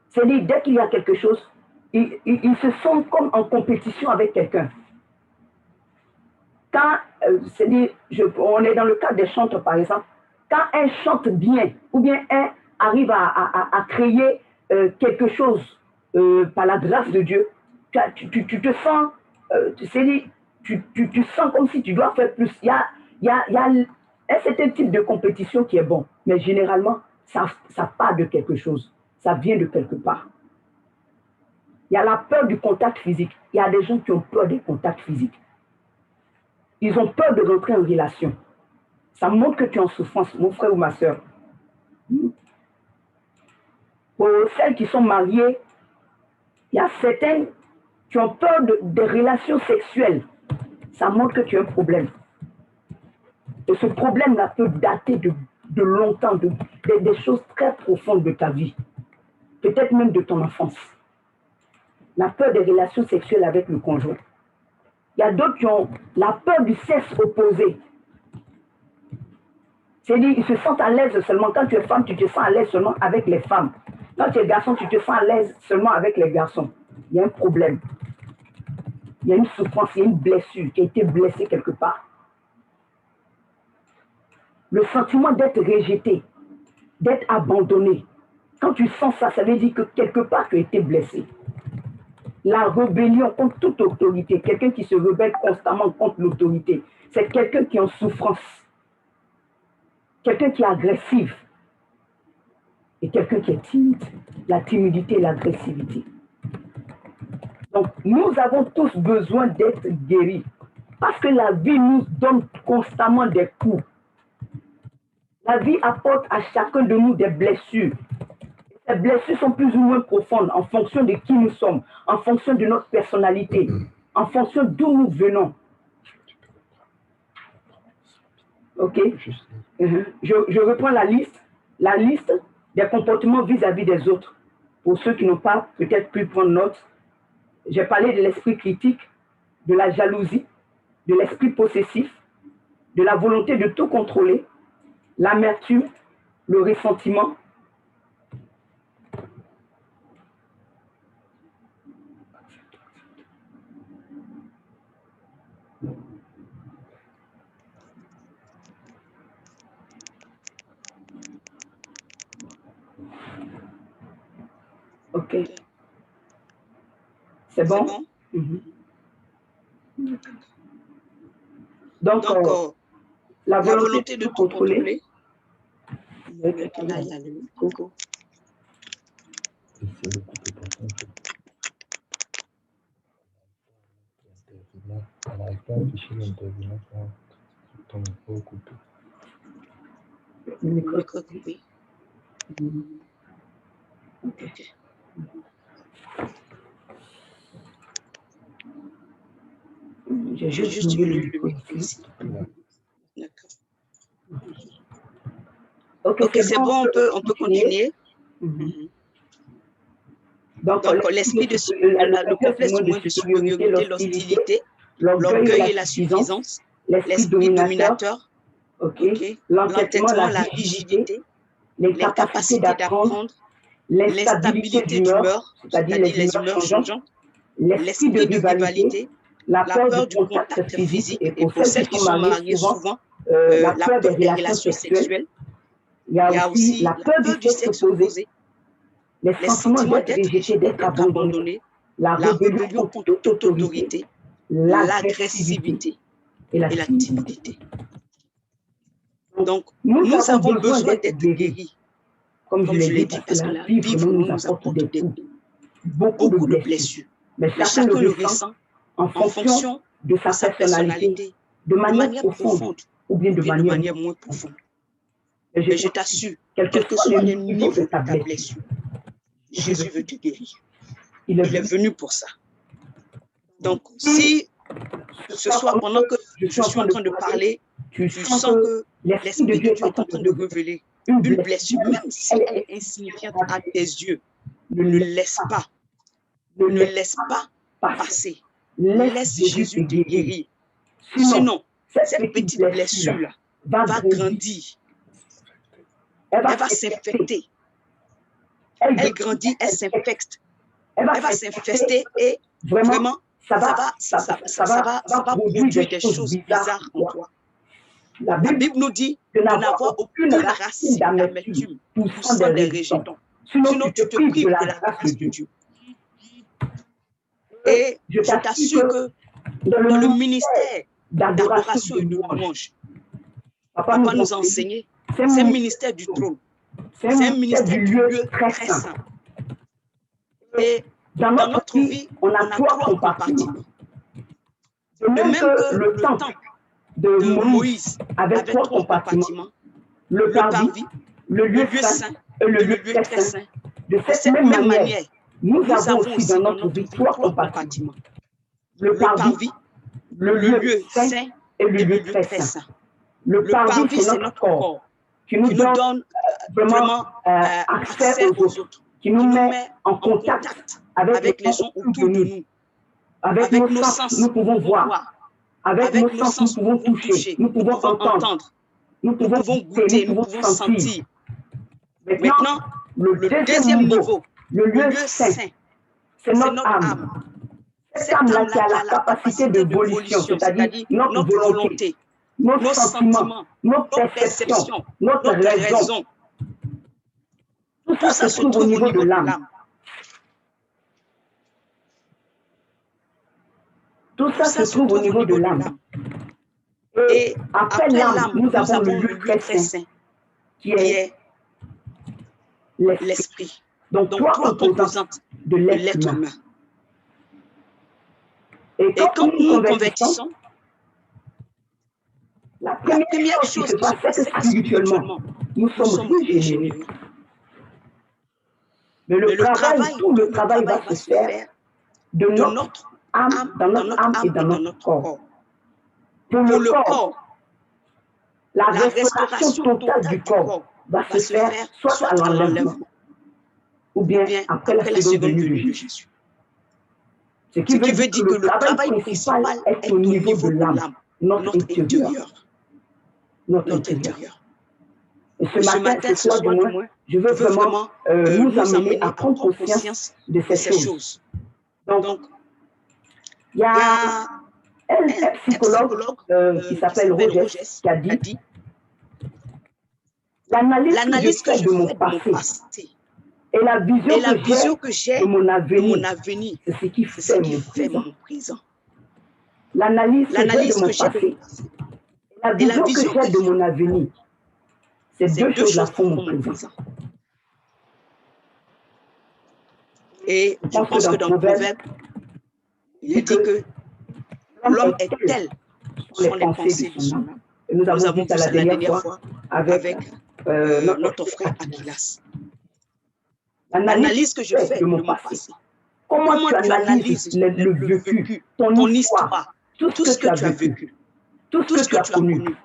C'est-à-dire, dès qu'il y a quelque chose, ils se sentent comme en compétition avec quelqu'un. Quand, c'est-à-dire, on est dans le cas des chanteurs, par exemple, quand un chante bien, ou bien un arrive à créer quelque chose par la grâce de Dieu, tu te sens, tu sens comme si tu dois faire plus. Il y a un certain type de compétition qui est bon, mais généralement, ça part de quelque chose, ça vient de quelque part. Il y a la peur du contact physique. Il y a des gens qui ont peur des contacts physiques. Ils ont peur de rentrer en relation. Ça montre que tu es en souffrance, mon frère ou ma soeur. Pour celles qui sont mariées, il y a certaines qui ont peur des relations sexuelles. Ça montre que tu as un problème. Et ce problème-là peut dater de longtemps, des choses très profondes de ta vie. Peut-être même de ton enfance. La peur des relations sexuelles avec le conjoint. Il y a d'autres qui ont la peur du sexe opposé. C'est-à-dire, ils se sentent à l'aise seulement. Quand tu es femme, tu te sens à l'aise seulement avec les femmes. Quand tu es garçon, tu te sens à l'aise seulement avec les garçons. Il y a un problème. Il y a une souffrance, il y a une blessure qui a été blessée quelque part. Le sentiment d'être rejeté, d'être abandonné. Quand tu sens ça, ça veut dire que quelque part, tu as été blessé. La rébellion contre toute autorité, quelqu'un qui se rebelle constamment contre l'autorité, c'est quelqu'un qui est en souffrance, quelqu'un qui est agressif et quelqu'un qui est timide. La timidité et l'agressivité. Donc, nous avons tous besoin d'être guéris parce que la vie nous donne constamment des coups. La vie apporte à chacun de nous des blessures. Ces blessures sont plus ou moins profondes en fonction de qui nous sommes, en fonction de notre personnalité, en fonction d'où nous venons. OK? Je reprends la liste des comportements vis-à-vis des autres. Pour ceux qui n'ont pas peut-être pu prendre note, J'ai parlé de l'esprit critique, de la jalousie, de l'esprit possessif, de la volonté de tout contrôler, l'amertume, le ressentiment. Ok. C'est bon? Donc, la volonté de tout contrôler. Et c'est le coup de bâton. Elle n'arrive pas à afficher l'intervenant quand ton micro est coupé. Le micro est coupé. Ok. J'ai juste mis le micro ici. D'accord. Ok, c'est bon, on peut continuer. Donc, l'esprit le complexe de supériorité, l'hostilité, l'orgueil et la suffisance, l'esprit dominateur, l'entêtement, la rigidité, l'incapacité d'apprendre, l'instabilité d'humeur, c'est-à-dire les humeurs changeantes, l'esprit de rivalité, la peur du contact physique, et pour celles qui sont mariées souvent, la peur des relations sexuelles. Il y a aussi la peur du sexe opposé, les sentiments d'être rejeté, d'être abandonné, la rébellion contre toute autorité, l'agressivité et la timidité. Donc, nous avons besoin d'être guéris, comme je l'ai dit, parce que la vie nous apporte beaucoup de blessures. Mais chacun le ressent en fonction de sa personnalité, de manière profonde ou bien de manière moins profonde. Mais je t'assure, quel que soit le niveau de ta blessure, Jésus veut te guérir. Il est venu pour ça. Donc, si ce soir, pendant que je suis en train de parler, tu sens que l'Esprit de Dieu est en train de révéler une blessure, même si elle est insignifiante à tes yeux, ne laisse pas passer. Laisse Jésus te guérir. Sinon, cette petite blessure-là va grandir. Elle va s'infecter. Elle grandit, elle s'infecte. Elle va s'infester et vraiment, ça va produire des choses bizarres en toi. La Bible nous dit de n'avoir aucune racine d'amertume poussant des rejetons. Sinon, tu te prives de la grâce de Dieu. Et je t'assure que dans le ministère d'adoration et de louange, Papa nous a enseigné, c'est un ministère du trône. C'est un ministère du lieu très saint. Et dans notre vie, on a trois compartiments. De même que le temple de Moïse avait trois compartiments, le parvis, le lieu saint et le lieu très saint. De cette même manière, nous avons aussi dans notre vie trois compartiments. Le parvis, le lieu saint et le lieu très saint. Le parvis, c'est notre corps qui nous donne vraiment accès aux autres, qui nous met en contact avec les gens autour de nous. Avec nos sens, nous pouvons voir. Avec nos sens, nous pouvons toucher, nous pouvons entendre, nous pouvons goûter, nous pouvons sentir. Maintenant, le deuxième niveau, le lieu saint, c'est notre âme. Cette âme-là qui a la capacité de volition, c'est-à-dire notre volonté, nos sentiments, notre perception, notre raison. Tout ça se trouve au niveau de l'âme. Tout ça se trouve au niveau de l'âme. Et après l'âme, nous avons le lieu très saint, qui est l'esprit. Donc, trois composantes de l'être humain. Et quand nous convertissons, la première chose qui se passe, c'est que spirituellement, nous sommes régénérés. Mais tout le travail va se faire de notre âme, dans notre âme et dans notre corps. Pour le corps, la restauration totale du corps va se faire soit à l'enlèvement ou bien après la seconde venue de Jésus. Ce qui veut dire que le travail principal est au niveau de l'âme, notre intérieur. Notre intérieur. Et ce matin, ce soir du moins, je veux vraiment nous amener à prendre conscience de ces choses. Donc, il y a un psychologue qui s'appelle Rogers qui a dit l'analyse que je fais de mon passé et la vision que j'ai de mon avenir, c'est ce qui fait mon présent. L'analyse que j'ai de mon passé et la vision que j'ai de mon avenir, ces deux choses-là font mon présent. Et je pense que dans le Proverbe, il est dit que l'homme est tel sont les pensées de son âme. Et nous avons vu ça la dernière fois avec notre frère Aquilas. L'analyse que je fais de mon passé. Comment tu analyses le vécu, ton histoire, tout ce que tu as vécu, tout ce que tu as connu.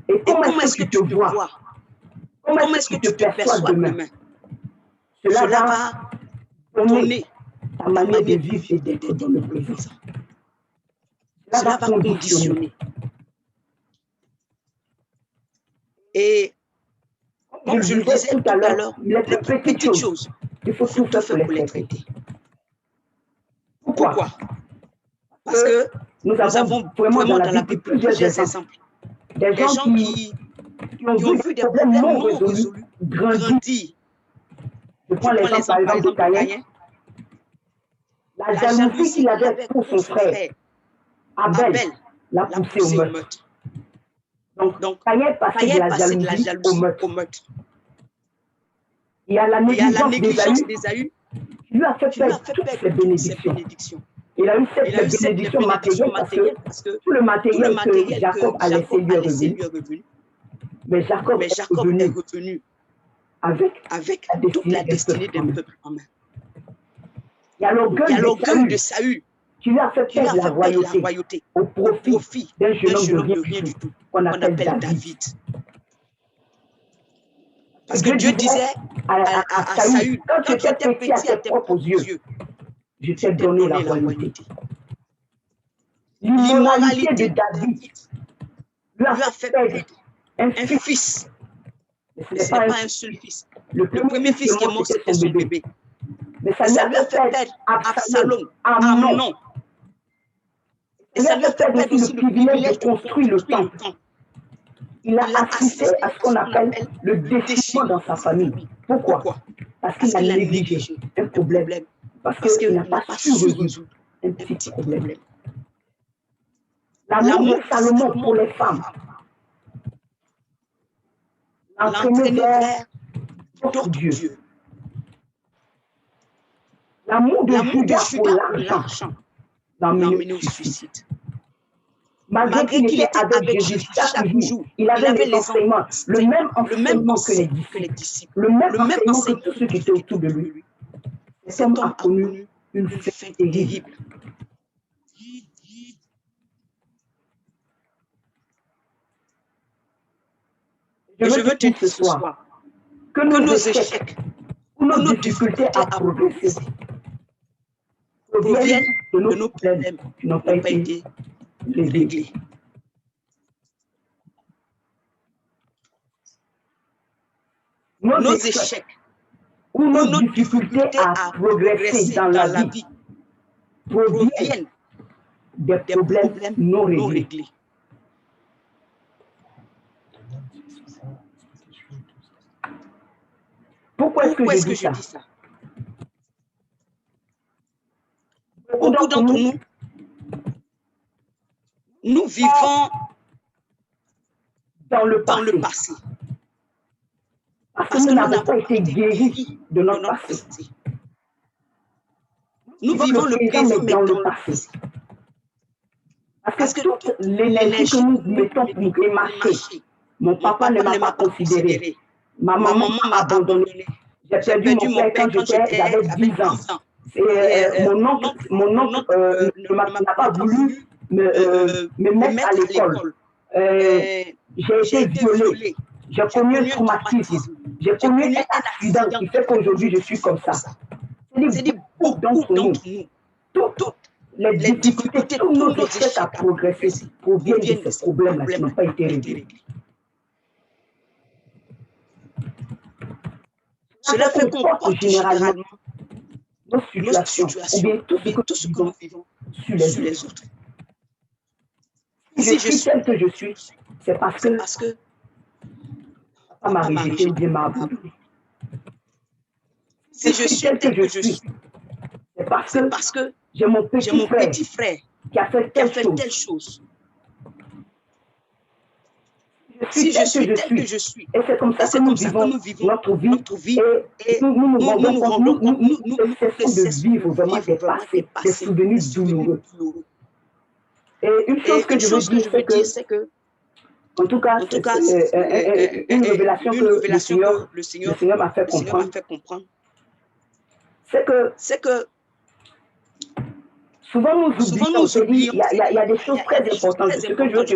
Et comment est-ce que tu te vois? Comment est-ce que tu te perçois demain? Cela va donner ta manière de vivre et d'être dans le présent. Cela va conditionner. Et comme je le disais tout à l'heure, les petites choses, il faut tout faire pour les traiter. Pourquoi? Parce que nous avons vraiment dans la Bible plusieurs exemples. Des gens qui ont vu des problèmes non résolus grandir. Je prends l'exemple par exemple de Caïn. La jalousie qu'il avait pour son frère, Abel, l'a poussé au meurtre. Donc Caïn passait de la jalousie au meurtre. Il y a la négligence d'Ésaü qui lui a fait perdre toutes ses bénédictions. Il a eu cette bénédiction matérielle parce que tout le matériel que Jacob a laissé lui est revenu. Mais Jacob est revenu avec toute la destinée d'un peuple en main. Il y a l'orgueil de Saül qui lui a fait perdre la royauté au profit d'un jeune homme de rien du tout qu'on appelle David. Parce que Dieu disait à Saül, quand tu étais petit à tes propres yeux, je t'ai donné la royauté. L'immoralité de David lui a fait perdre un fils. Mais ce n'est pas un seul fils. Le premier fils qui est mort, c'était son bébé. Mais ça lui a fait perdre Absalom, Amnon. Et ça lui a fait perdre aussi le privilège de construire le temple. Il a assisté à ce qu'on appelle le déchirement dans sa famille. Pourquoi? Parce qu'il a négligé un problème. Parce qu'il n'a pas su résoudre un petit problème. L'amour de Salomon pour les femmes l'a entraîné vers d'autres dieux. L'amour de Judas pour l'argent l'a emmené au suicide. Malgré qu'il était avec Jésus chaque jour, il avait les enseignements, le même enseignement que les disciples, le même enseignement que tous ceux qui étaient autour de lui. Cet homme a connu une fin terrible. Je veux te dire ce soir que nos échecs ou nos difficultés à progresser proviennent de nos problèmes qui n'ont pas été réglés. Nos échecs ou nos difficultés à progresser dans la vie proviennent des problèmes non réglés. Pourquoi est-ce que je dis ça? Beaucoup d'entre nous vivons dans le passé. Parce que nous n'avons pas été guéris de notre passé. Nous vivons le présent, mais dans le passé. Parce que toute l'énergie que nous mettons pour marcher, mon papa ne m'a pas considéré. Ma maman m'a abandonné. J'ai perdu mon père quand j'avais 10 ans. Mon oncle n'a pas voulu me mettre à l'école. J'ai été violée. J'ai connu un traumatisme. J'ai connu un accident qui fait qu'aujourd'hui je suis comme ça. C'est-à-dire beaucoup d'entre nous, toutes les difficultés, tous nos échecs à progresser proviennent de ces problèmes-là qui n'ont pas été réglés. Cela fait qu'on porte généralement nos situations, ou bien tout ce que nous vivons sur les autres. Si je suis tel que je suis, c'est parce que papa m'a rejeté ou bien m'a abandonné. Si je suis tel que je suis, c'est parce que j'ai mon petit frère qui a fait telle chose. Si je suis tel que je suis, et c'est comme ça que nous vivons notre vie, et nous nous rendons compte, nous cessons de vivre vraiment des passés, des souvenirs douloureux. Et une chose que je veux dire, c'est que, en tout cas, une révélation que le Seigneur m'a fait comprendre, c'est que souvent nous oublions, il y a des choses très importantes. Ce que je veux te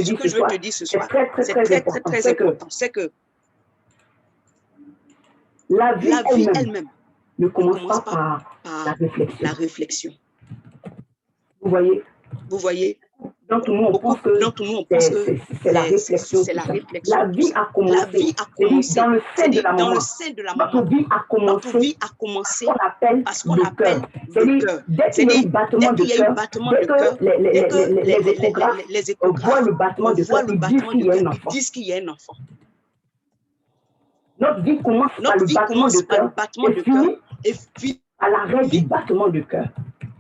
dire ce soir, c'est très important. C'est que la vie elle-même ne commence pas par la réflexion. Vous voyez? Donc, nous, on pense que c'est la réflexion. La vie a commencé. Dans le sein de la maman, notre vie a commencé parce qu'on appelle le cœur. Dès qu'il y a eu battement de cœur, dès que les échographes voient le battement de cœur, ils disent qu'il y a un enfant. Notre vie commence par le battement de cœur et finit à l'arrêt du battement de cœur.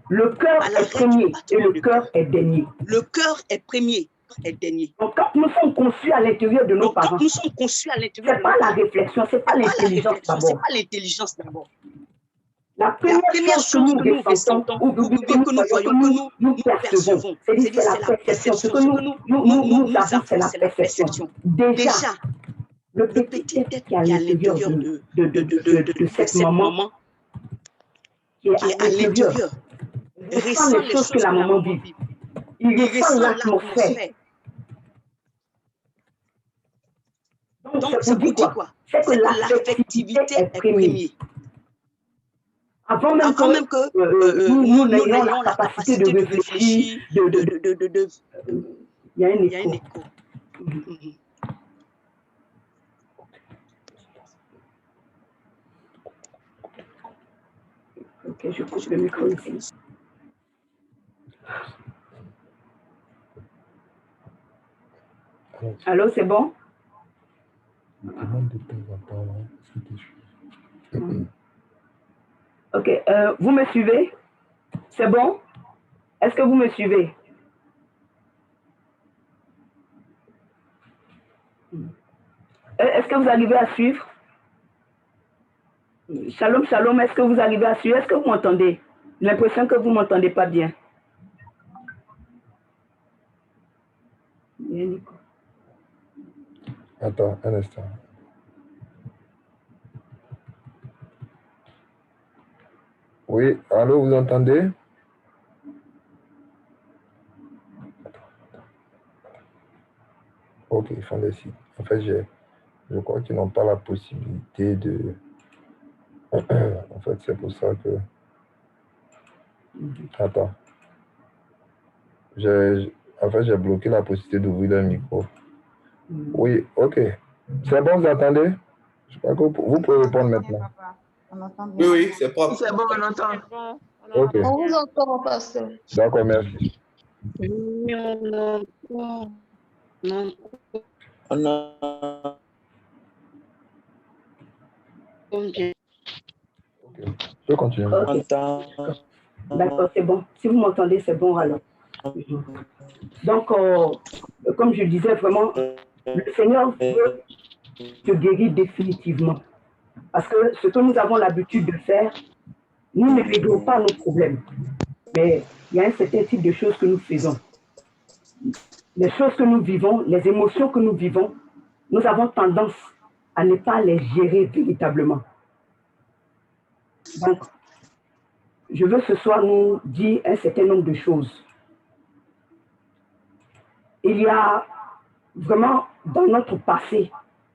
Le cœur est premier et le cœur est dernier. Le cœur est premier et dernier. Donc, quand nous sommes conçus à l'intérieur de nos parents, c'est pas la réflexion, c'est pas l'intelligence d'abord. La première chose que nous ressentons, ou que nous voyons, que nous percevons, c'est la perception. Ce que nous avons, c'est la perception. Déjà, le petit être qui est à l'intérieur de cette maman, qui est à l'intérieur, il ressent les choses que la maman vit. Il ressent l'atmosphère. Donc, c'est pour dire quoi? C'est que l'affectivité est première. Avant même que nous n'ayons la capacité de réfléchir, il y a un écho. Ok, je coupe le micro ici. Allô, c'est bon? Ok, vous me suivez? C'est bon? Est-ce que vous me suivez? Est-ce que vous arrivez à suivre? Shalom, shalom, est-ce que vous arrivez à suivre? Est-ce que vous m'entendez? J'ai l'impression que vous ne m'entendez pas bien. Attends, un instant. Oui, allô, vous entendez? Ok, ils font des sites. En fait, je crois qu'ils n'ont pas la possibilité de... En fait, c'est pour ça que... Attends. En fait, j'ai bloqué la possibilité d'ouvrir le micro. Oui, ok. C'est bon, vous entendez? Je crois que vous pouvez répondre maintenant. Oui, c'est propre. C'est bon, on entend. Ok. On vous entend, pasteur. D'accord, merci. Oui, on entend. On a... Bien. Ok. Je peux continuer. Okay. D'accord, c'est bon. Si vous m'entendez, c'est bon alors. Donc, comme je disais, vraiment, le Seigneur veut te guérir définitivement. Parce que ce que nous avons l'habitude de faire, nous ne réglons pas nos problèmes. Mais il y a un certain type de choses que nous faisons. Les choses que nous vivons, les émotions que nous vivons, nous avons tendance à ne pas les gérer véritablement. Donc, je veux ce soir nous dire un certain nombre de choses. Il y a vraiment dans notre passé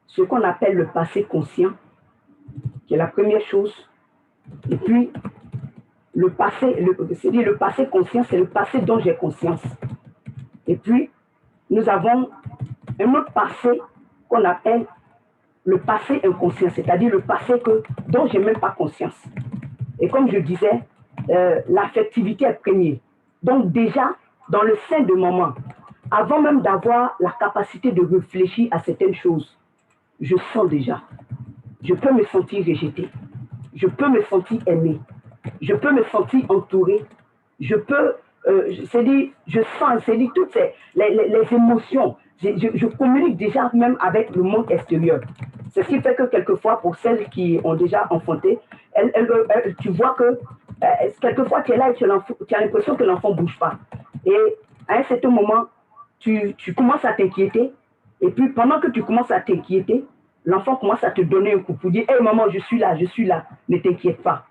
ce qu'on appelle le passé conscient, qui est la première chose. Et puis, le passé, c'est-à-dire le passé conscient, c'est le passé dont j'ai conscience. Et puis, nous avons un autre passé qu'on appelle le passé inconscient, c'est-à-dire le passé dont je n'ai même pas conscience. Et comme je disais, l'affectivité est première. Donc déjà, dans le sein de maman, avant même d'avoir la capacité de réfléchir à certaines choses, je sens déjà. Je peux me sentir rejetée. Je peux me sentir aimée. Je peux me sentir entourée. Je peux, c'est-à-dire, je sens, c'est-à-dire toutes les émotions. Je communique déjà même avec le monde extérieur. C'est ce qui fait que quelquefois, pour celles qui ont déjà enfanté, tu vois que quelquefois tu es là et tu as l'impression que l'enfant ne bouge pas. Et à un certain moment, tu commences à t'inquiéter. Et puis pendant que tu commences à t'inquiéter, l'enfant commence à te donner un coup pour dire « Hey maman, je suis là, ne t'inquiète pas ».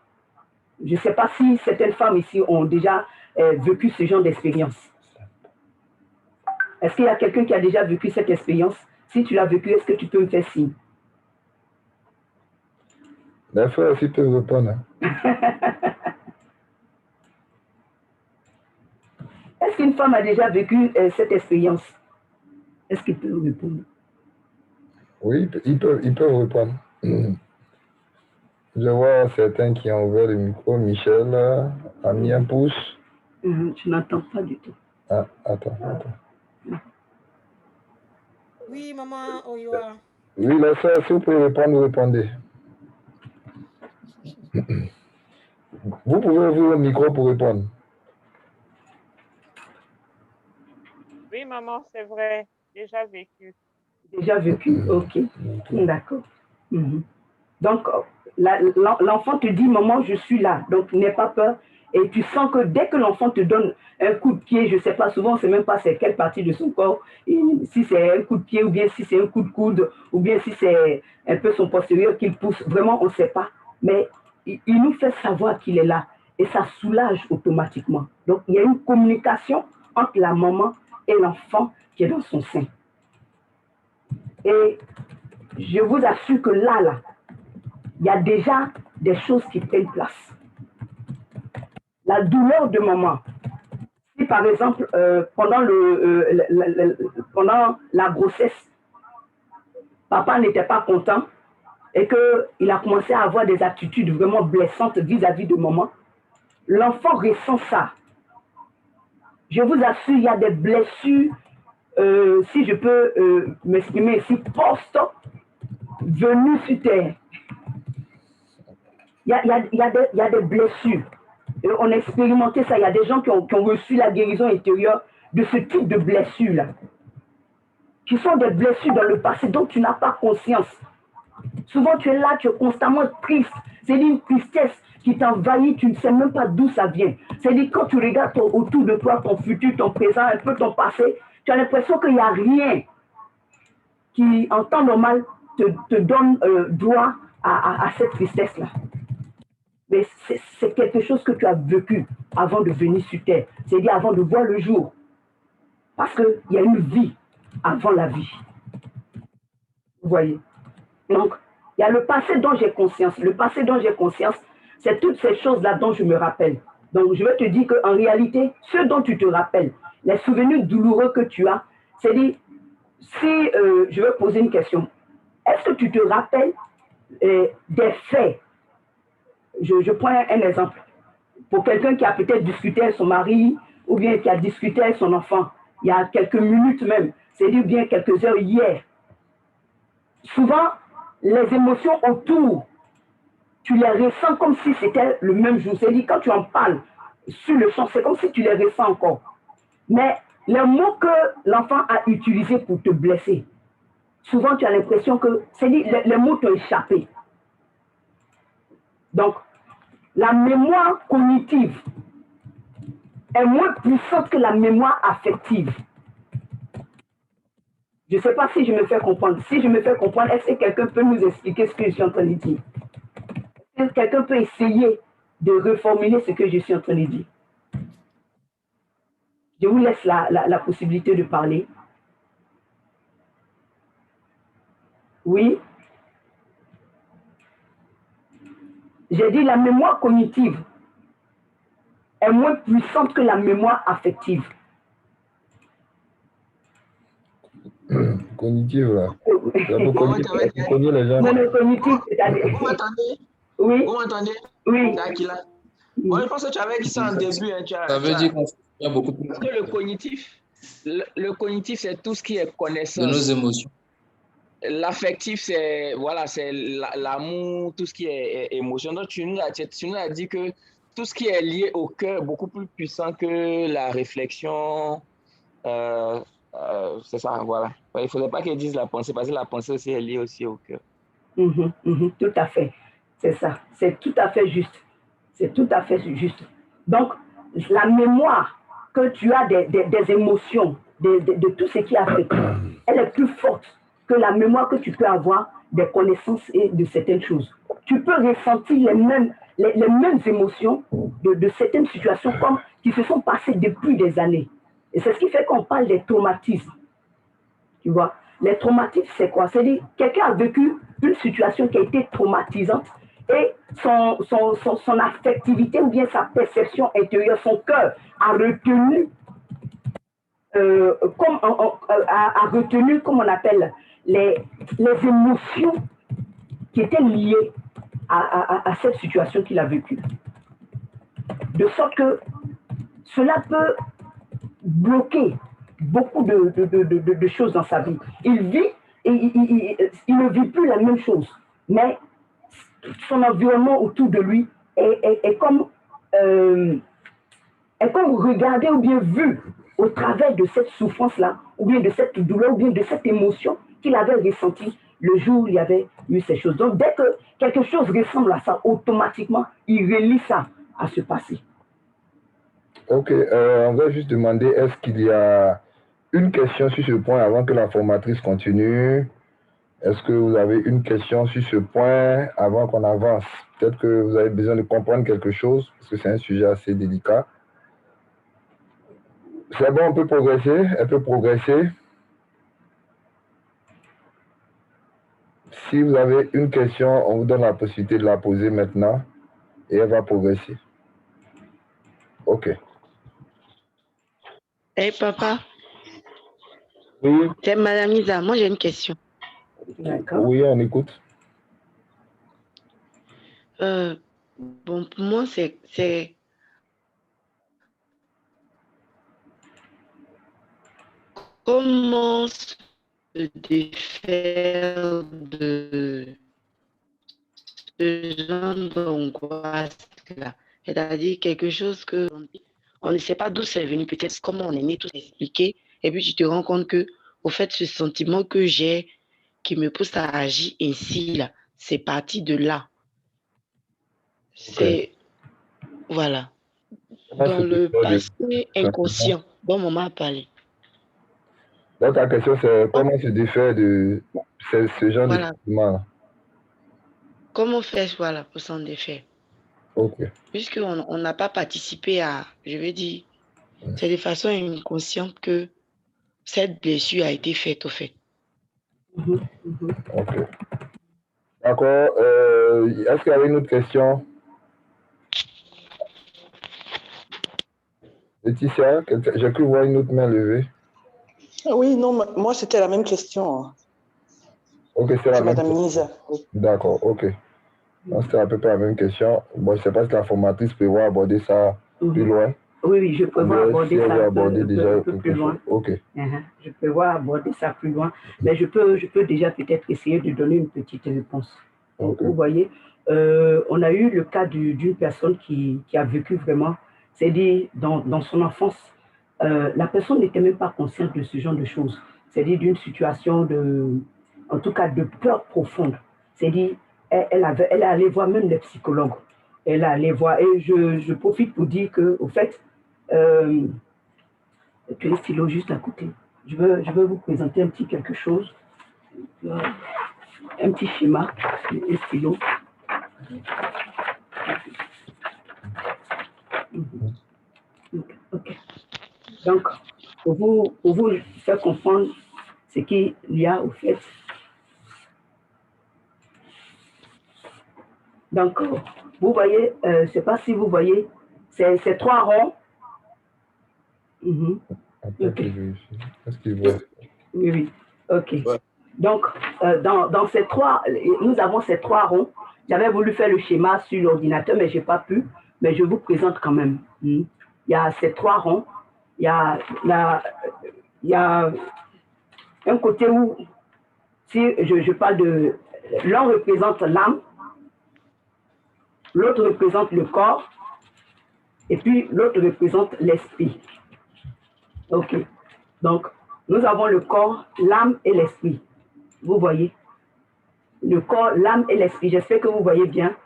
Je ne sais pas si certaines femmes ici ont déjà vécu ce genre d'expérience. Est-ce qu'il y a quelqu'un qui a déjà vécu cette expérience? Si tu l'as vécu, est-ce que tu peux me faire signe? Les frères aussi peuvent répondre. Est-ce qu'une femme a déjà vécu cette expérience? Est-ce qu'il peut répondre? Oui, ils peuvent répondre. Je vois certains qui ont ouvert le micro. Michel a mis un pouce. Je n'entends pas du tout. Ah, attends. Oui, maman Oyoa. Oui, les frères, si vous pouvez répondre, répondez. Vous pouvez ouvrir le micro pour répondre. Oui, maman, c'est vrai. Déjà vécu. Déjà vécu, ok. D'accord. Donc, l'enfant te dit, maman, je suis là, donc n'aie pas peur. Et tu sens que dès que l'enfant te donne un coup de pied, je ne sais pas, souvent, on ne sait même pas c'est quelle partie de son corps, si c'est un coup de pied ou bien si c'est un coup de coude ou bien si c'est un peu son postérieur qu'il pousse, vraiment, on ne sait pas. Mais il nous fait savoir qu'il est là et ça soulage automatiquement. Donc, il y a une communication entre la maman et l'enfant qui est dans son sein. Et je vous assure que là, il y a déjà des choses qui prennent place. La douleur de maman. Si par exemple, pendant la grossesse, papa n'était pas content et qu'il a commencé à avoir des attitudes vraiment blessantes vis-à-vis de maman, l'enfant ressent ça. Je vous assure, il y a des blessures, si je peux m'exprimer ici, post-venues sur terre. Il y a des blessures. Et on a expérimenté ça. Il y a des gens qui ont reçu la guérison intérieure de ce type de blessures-là. Qui sont des blessures dans le passé dont tu n'as pas conscience. Souvent, tu es là, tu es constamment triste. C'est une tristesse qui t'envahit, tu ne sais même pas d'où ça vient. C'est-à-dire, quand tu regardes autour de toi, ton futur, ton présent, un peu ton passé, tu as l'impression qu'il n'y a rien qui, en temps normal, te donne droit à cette tristesse-là. Mais c'est quelque chose que tu as vécu avant de venir sur terre, c'est-à-dire avant de voir le jour. Parce qu'il y a une vie avant la vie. Vous voyez? Donc, il y a le passé dont j'ai conscience. Le passé dont j'ai conscience, c'est toutes ces choses-là dont je me rappelle. Donc, je vais te dire qu'en réalité, ce dont tu te rappelles, les souvenirs douloureux que tu as, c'est-à-dire, si je vais poser une question, est-ce que tu te rappelles des faits? Je prends un exemple. Pour quelqu'un qui a peut-être discuté avec son mari ou bien qui a discuté avec son enfant, il y a quelques minutes même, c'est-à-dire bien quelques heures hier. Souvent, les émotions autour, tu les ressens comme si c'était le même jour. C'est-à-dire quand tu en parles sur le champ, c'est comme si tu les ressens encore. Mais les mots que l'enfant a utilisés pour te blesser, souvent tu as l'impression que, c'est-à-dire les mots t'ont échappé. Donc, la mémoire cognitive est moins puissante que la mémoire affective. Je ne sais pas si je me fais comprendre. Si je me fais comprendre, est-ce que quelqu'un peut nous expliquer ce que je suis en train de dire? Est-ce que quelqu'un peut essayer de reformuler ce que je suis en train de dire? Je vous laisse la possibilité de parler. Oui? J'ai dit la mémoire cognitive est moins puissante que la mémoire affective. Cognitive, là. C'est pour cogner les gens. Non, le cognitif, c'est-à-dire... Vous m'entendez? Oui. Vous m'entendez? Oui. C'est Aquila. Bon, je pense que tu avais dit ça en début. Hein, Ça veut dire qu'on fait beaucoup plus parce que le cognitif, c'est tout ce qui est connaissance. de nos émotions. L'affectif, c'est voilà, c'est l'amour, tout ce qui est émotion. Donc, tu nous as dit que tout ce qui est lié au cœur est beaucoup plus puissant que la réflexion. C'est ça, voilà. Il ne faudrait pas qu'ils disent la pensée, parce que la pensée aussi est liée aussi au cœur. Tout à fait. C'est ça. C'est tout à fait juste. C'est tout à fait juste. Donc, la mémoire que tu as des émotions, de tout ce qui a fait, elle est plus forte que la mémoire que tu peux avoir des connaissances et de certaines choses. Tu peux ressentir les mêmes émotions de certaines situations comme qui se sont passées depuis des années. Et c'est ce qui fait qu'on parle des traumatismes. Tu vois, les traumatismes, c'est quoi? C'est-à-dire, quelqu'un a vécu une situation qui a été traumatisante et son affectivité ou bien sa perception intérieure, son cœur a retenu, comme on appelle, les émotions qui étaient liées à cette situation qu'il a vécue. De sorte que cela peut bloquer beaucoup de choses dans sa vie. Il vit et il ne vit plus la même chose, mais son environnement autour de lui est comme regardé ou bien vu au travers de cette souffrance-là, ou bien de cette douleur, ou bien de cette émotion qu'il avait ressentie le jour où il y avait eu ces choses. Donc, dès que quelque chose ressemble à ça, automatiquement, il relie ça à ce passé. Ok, on va juste demander, est-ce qu'il y a une question sur ce point avant que la formatrice continue? Est-ce que vous avez une question sur ce point avant qu'on avance? Peut-être que vous avez besoin de comprendre quelque chose, parce que c'est un sujet assez délicat. C'est bon, on peut progresser? Elle peut progresser. Si vous avez une question, on vous donne la possibilité de la poser maintenant et elle va progresser. Ok. Hey papa. Oui. C'est Madame Isa. Moi, j'ai une question. D'accord. Oui, on écoute. Bon, pour moi, c'est comment se défaire de ce genre d'angoisse-là. C'est-à-dire quelque chose que on ne sait pas d'où c'est venu, peut-être comment on est né, tout expliqué, et puis tu te rends compte que, au fait, ce sentiment que j'ai qui me pousse à agir ainsi, là, c'est parti de là. C'est, voilà, dans le passé inconscient dont maman a parlé. Donc, la question, c'est comment se défaire de ce genre de sentiment-là? Comment faire, voilà, pour s'en défaire? Ok. Puisqu'on n'a pas participé à, je veux dire, c'est de façon inconsciente que cette blessure a été faite, au fait. Ok. D'accord. Est-ce qu'il y avait une autre question? Laetitia, j'ai cru voir une autre main levée. Oui, non, moi c'était la même question. Ok, c'est la même Madame question. Nisa. Oui. D'accord, ok. C'était à peu près la même question. Bon, je ne sais pas si la formatrice peut aborder ça plus loin. Oui, je peux aborder ça un peu plus loin. Ok. Je peux aborder ça plus loin, mais je peux déjà peut-être essayer de donner une petite réponse. Okay. Vous voyez, on a eu le cas d'une personne qui a vécu vraiment, c'est-à-dire dans son enfance, la personne n'était même pas consciente de ce genre de choses. C'est-à-dire d'une situation en tout cas de peur profonde. C'est-à-dire, elle allait voir même les psychologues. Elle allait voir, et je profite pour dire que, au fait, que les stylos juste à côté. Je veux vous présenter un petit quelque chose, un petit schéma, les stylos. Okay. Donc, pour vous faire comprendre ce qu'il y a au fait. Donc, vous voyez, je ne sais pas si vous voyez C'est 3 ronds. Attends que je vérifie. Est-ce qu'il voit? Oui, oui. OK. Ouais. Donc, dans ces 3, nous avons ces 3 ronds. J'avais voulu faire le schéma sur l'ordinateur, mais je n'ai pas pu. Mais je vous présente quand même. Il y a ces 3 ronds. Il y a un côté où, si je parle de... L'un représente l'âme, l'autre représente le corps, et puis l'autre représente l'esprit. OK. Donc, nous avons le corps, l'âme et l'esprit. Vous voyez? Le corps, l'âme et l'esprit. J'espère que vous voyez bien.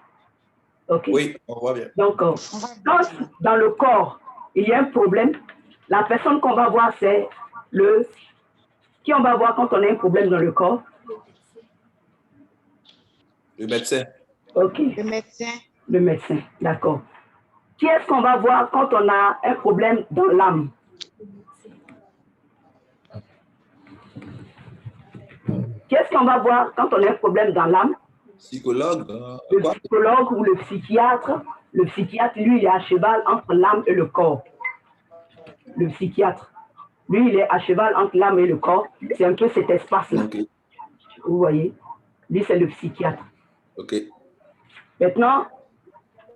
OK? Oui, on voit bien. Donc, quand dans le corps, il y a un problème, la personne qu'on va voir, c'est le... Qui on va voir quand on a un problème dans le corps? Le médecin. OK. Le médecin. Le médecin, d'accord. Qui est-ce qu'on va voir quand on a un problème dans l'âme? Qu'est-ce qu'on va voir quand on a un problème dans l'âme? Psychologue. Le psychologue ou le psychiatre. Le psychiatre, lui, il est à cheval entre l'âme et le corps. Le psychiatre, lui, il est à cheval entre l'âme et le corps. C'est un peu cet espace-là. Okay. Vous voyez? Lui, c'est le psychiatre. OK. Maintenant,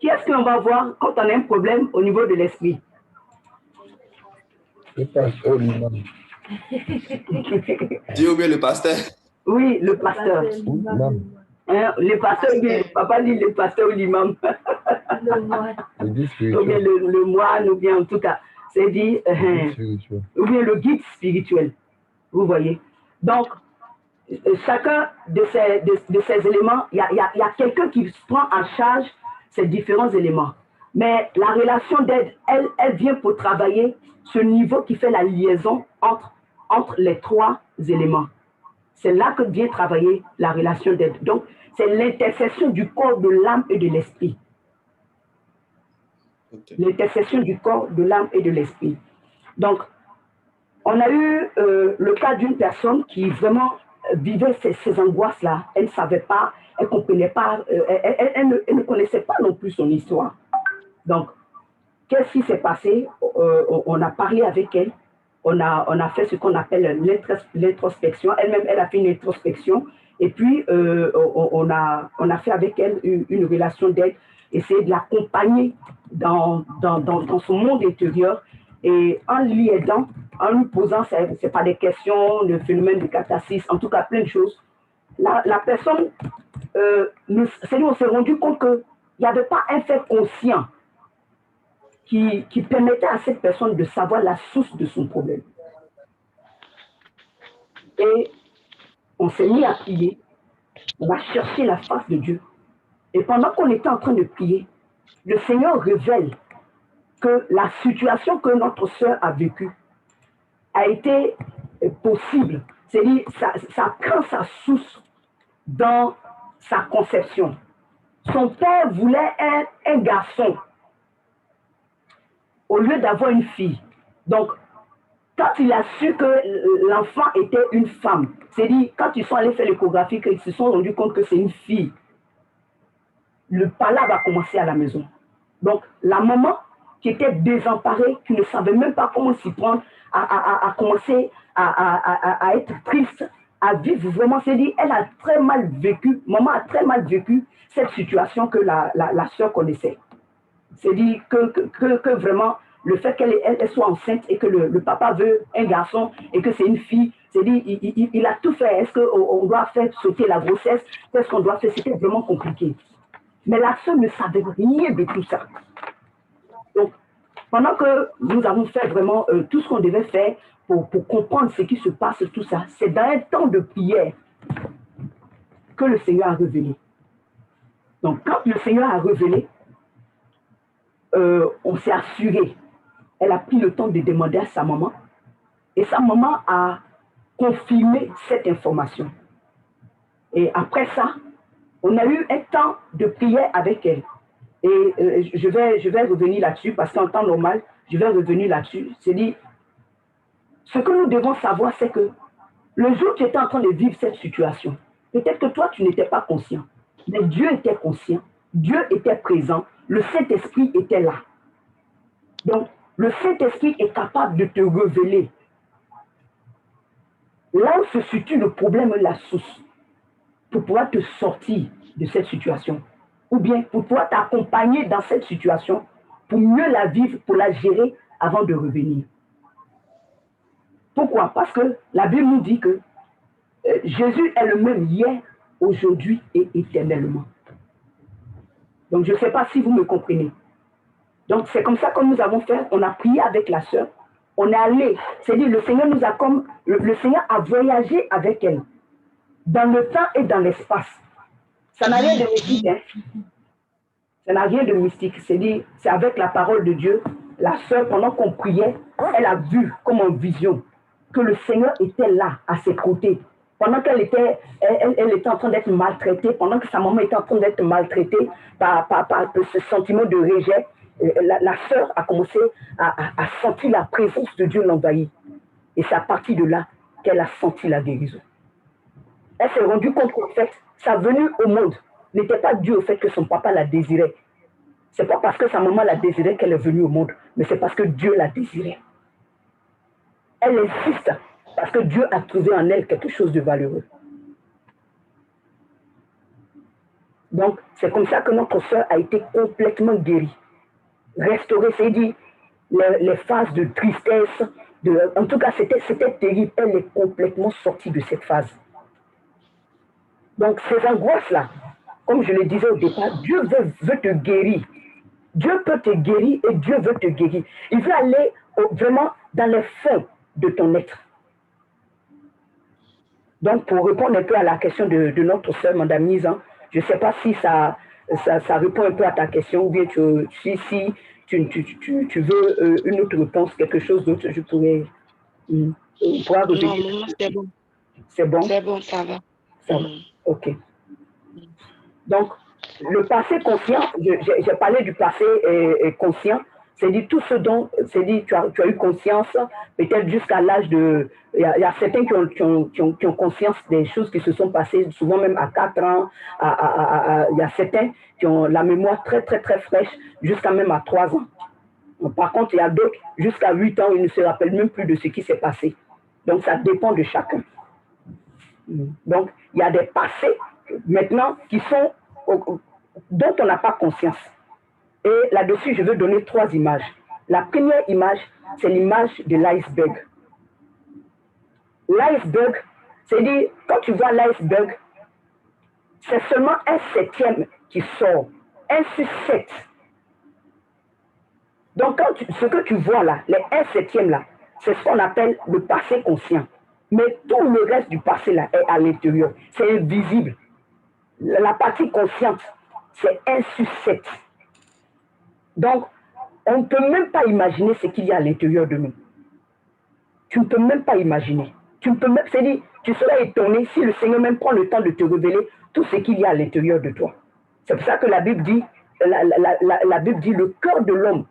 qui est-ce qu'on va voir quand on a un problème au niveau de l'esprit? Le pasteur lui-même. Dieu ou bien le pasteur? Oui, le pasteur. Hein, le pasteur, papa dit le pasteur ou l'imam. Ou bien le moine, ou bien en tout cas, c'est dit, ou bien le guide spirituel. Vous voyez? Donc, chacun de ces éléments, il y a quelqu'un qui prend en charge ces différents éléments. Mais la relation d'aide, elle vient pour travailler ce niveau qui fait la liaison entre les 3 éléments. C'est là que vient travailler la relation d'aide. Donc, c'est l'intercession du corps, de l'âme et de l'esprit. Okay. L'intercession du corps, de l'âme et de l'esprit. Donc, on a eu le cas d'une personne qui vraiment vivait ces angoisses-là. Elle ne savait pas, elle ne comprenait pas, elle ne connaissait pas non plus son histoire. Donc, qu'est-ce qui s'est passé? On a parlé avec elle. On a fait ce qu'on appelle l'introspection. Elle-même, elle a fait une introspection. Et puis, on a fait avec elle une relation d'aide, essayer de l'accompagner dans son monde intérieur. Et en lui aidant, en lui posant, ce n'est pas des questions, le phénomène de catharsis, en tout cas plein de choses, la personne, on s'est rendu compte qu'il n'y avait pas un fait conscient qui permettait à cette personne de savoir la source de son problème. Et on s'est mis à prier, on a cherché la face de Dieu. Et pendant qu'on était en train de prier, le Seigneur révèle que la situation que notre sœur a vécue a été possible. C'est-à-dire, ça prend sa source dans sa conception. Son père voulait un garçon au lieu d'avoir une fille. Donc, quand il a su que l'enfant était une femme, c'est-à-dire, quand ils sont allés faire l'échographie, qu'ils se sont rendus compte que c'est une fille, le palabre a commencé à la maison. Donc, la maman qui était désemparée, qui ne savait même pas comment s'y prendre, a commencé à être triste, à vivre vraiment. C'est-à-dire, elle a très mal vécu, maman a très mal vécu cette situation que la sœur connaissait. C'est-à-dire que vraiment, le fait qu'elle soit enceinte et que le papa veut un garçon et que c'est une fille, c'est-à-dire il a tout fait. Est-ce qu'on doit faire sauter la grossesse? Qu'est-ce qu'on doit faire? C'était vraiment compliqué. Mais la sœur ne savait rien de tout ça. Donc, pendant que nous avons fait vraiment tout ce qu'on devait faire pour comprendre ce qui se passe, tout ça, c'est dans un temps de prière que le Seigneur a révélé. Donc, quand le Seigneur a révélé, on s'est assuré. Elle a pris le temps de demander à sa maman. Et sa maman a confirmé cette information. Et après ça, on a eu un temps de prière avec elle. Et je vais revenir là-dessus, parce qu'en temps normal, je vais revenir là-dessus. C'est-à-dire, ce que nous devons savoir, c'est que le jour où tu étais en train de vivre cette situation, peut-être que toi, tu n'étais pas conscient. Mais Dieu était conscient. Dieu était présent. Le Saint-Esprit était là. Donc, le Saint-Esprit est capable de te révéler là où se situe le problème, la source, pour pouvoir te sortir de cette situation. Ou bien pour pouvoir t'accompagner dans cette situation, pour mieux la vivre, pour la gérer avant de revenir. Pourquoi? Parce que la Bible nous dit que Jésus est le même hier, aujourd'hui et éternellement. Donc, je ne sais pas si vous me comprenez. Donc, c'est comme ça que nous avons fait. On a prié avec la sœur. On est allé. C'est-à-dire, le Seigneur nous a comme... Le Seigneur a voyagé avec elle. Dans le temps et dans l'espace. Ça n'a rien de mystique. Hein? Ça n'a rien de mystique. C'est-à-dire, c'est avec la parole de Dieu. La sœur, pendant qu'on priait, elle a vu comme en vision que le Seigneur était là, à ses côtés. Pendant qu'elle était, elle était en train d'être maltraitée, pendant que sa maman était en train d'être maltraitée par ce sentiment de rejet, la sœur a commencé à sentir la présence de Dieu l'envahir. Et c'est à partir de là qu'elle a senti la guérison. Elle s'est rendue compte qu'en fait, sa venue au monde n'était pas due au fait que son papa la désirait. Ce n'est pas parce que sa maman la désirait qu'elle est venue au monde, mais c'est parce que Dieu la désirait. Elle existe parce que Dieu a trouvé en elle quelque chose de valeureux. Donc, c'est comme ça que notre sœur a été complètement guérie. Restaurée, c'est-à-dire les phases de tristesse, en tout cas, c'était terrible. Elle est complètement sortie de cette phase. Donc, ces angoisses-là, comme je le disais au départ, Dieu veut te guérir. Dieu peut te guérir et Dieu veut te guérir. Il veut aller vraiment dans les fonds de ton être. Donc, pour répondre un peu à la question de notre sœur, Madame Nizan, je ne sais pas si ça répond un peu à ta question, ou bien si tu veux une autre réponse, quelque chose d'autre, je pourrais... Non, maman, c'est bon. C'est bon? C'est bon, ça va. Ça va, ok. Donc, le passé conscient, j'ai parlé du passé conscient, c'est-à-dire tout ce dont, c'est-à-dire tu as eu conscience, peut-être jusqu'à l'âge de... Il y a certains qui ont conscience des choses qui se sont passées, souvent même à 4 ans, il y a certains qui ont la mémoire très, très, très fraîche, jusqu'à même à 3 ans. Par contre, il y a d'autres, jusqu'à 8 ans, ils ne se rappellent même plus de ce qui s'est passé. Donc, ça dépend de chacun. Donc, il y a des passés, maintenant, dont on n'a pas conscience. Et là-dessus, je veux donner 3 images. La première image, c'est l'image de l'iceberg. L'iceberg, c'est-à-dire, quand tu vois l'iceberg, c'est seulement 1/7 qui sort. 1/7. Donc, ce que tu vois là, les 1/7 là, c'est ce qu'on appelle le passé conscient. Mais tout le reste du passé là est à l'intérieur. C'est invisible. La partie consciente, c'est 1/7. Donc, on ne peut même pas imaginer ce qu'il y a à l'intérieur de nous. Tu ne peux même pas imaginer. Tu ne peux même, c'est-à-dire, tu serais étonné si le Seigneur même prend le temps de te révéler tout ce qu'il y a à l'intérieur de toi. C'est pour ça que la Bible dit, la Bible dit, le cœur de l'homme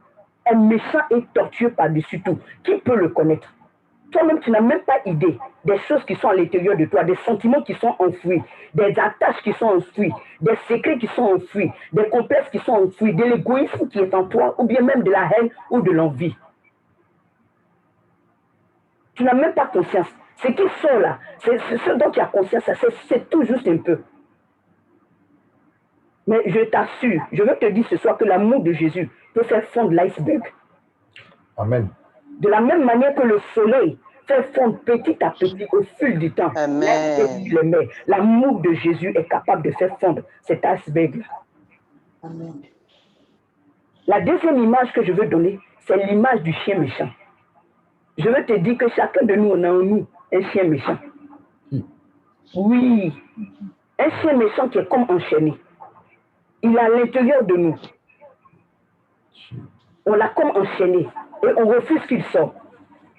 est méchant et tortueux par-dessus tout. Qui peut le connaître? Toi-même, tu n'as même pas idée des choses qui sont à l'intérieur de toi, des sentiments qui sont enfouis, des attaches qui sont enfouies, des secrets qui sont enfouis, des complexes qui sont enfouis, de l'égoïsme qui est en toi, ou bien même de la haine ou de l'envie. Tu n'as même pas conscience. Ce qui sont là, c'est ce dont tu as conscience, c'est tout juste un peu. Mais je t'assure, je veux te dire ce soir que l'amour de Jésus peut faire fondre l'iceberg. Amen. De la même manière que le soleil fait fondre petit à petit au fil du temps. L'amour de Jésus est capable de faire fondre cet iceberg-là. Amen. La deuxième image que je veux donner, c'est l'image du chien méchant. Je veux te dire que chacun de nous, on a en nous un chien méchant. Oui, un chien méchant qui est comme enchaîné. Il est à l'intérieur de nous. On l'a comme enchaîné et on refuse qu'il sorte.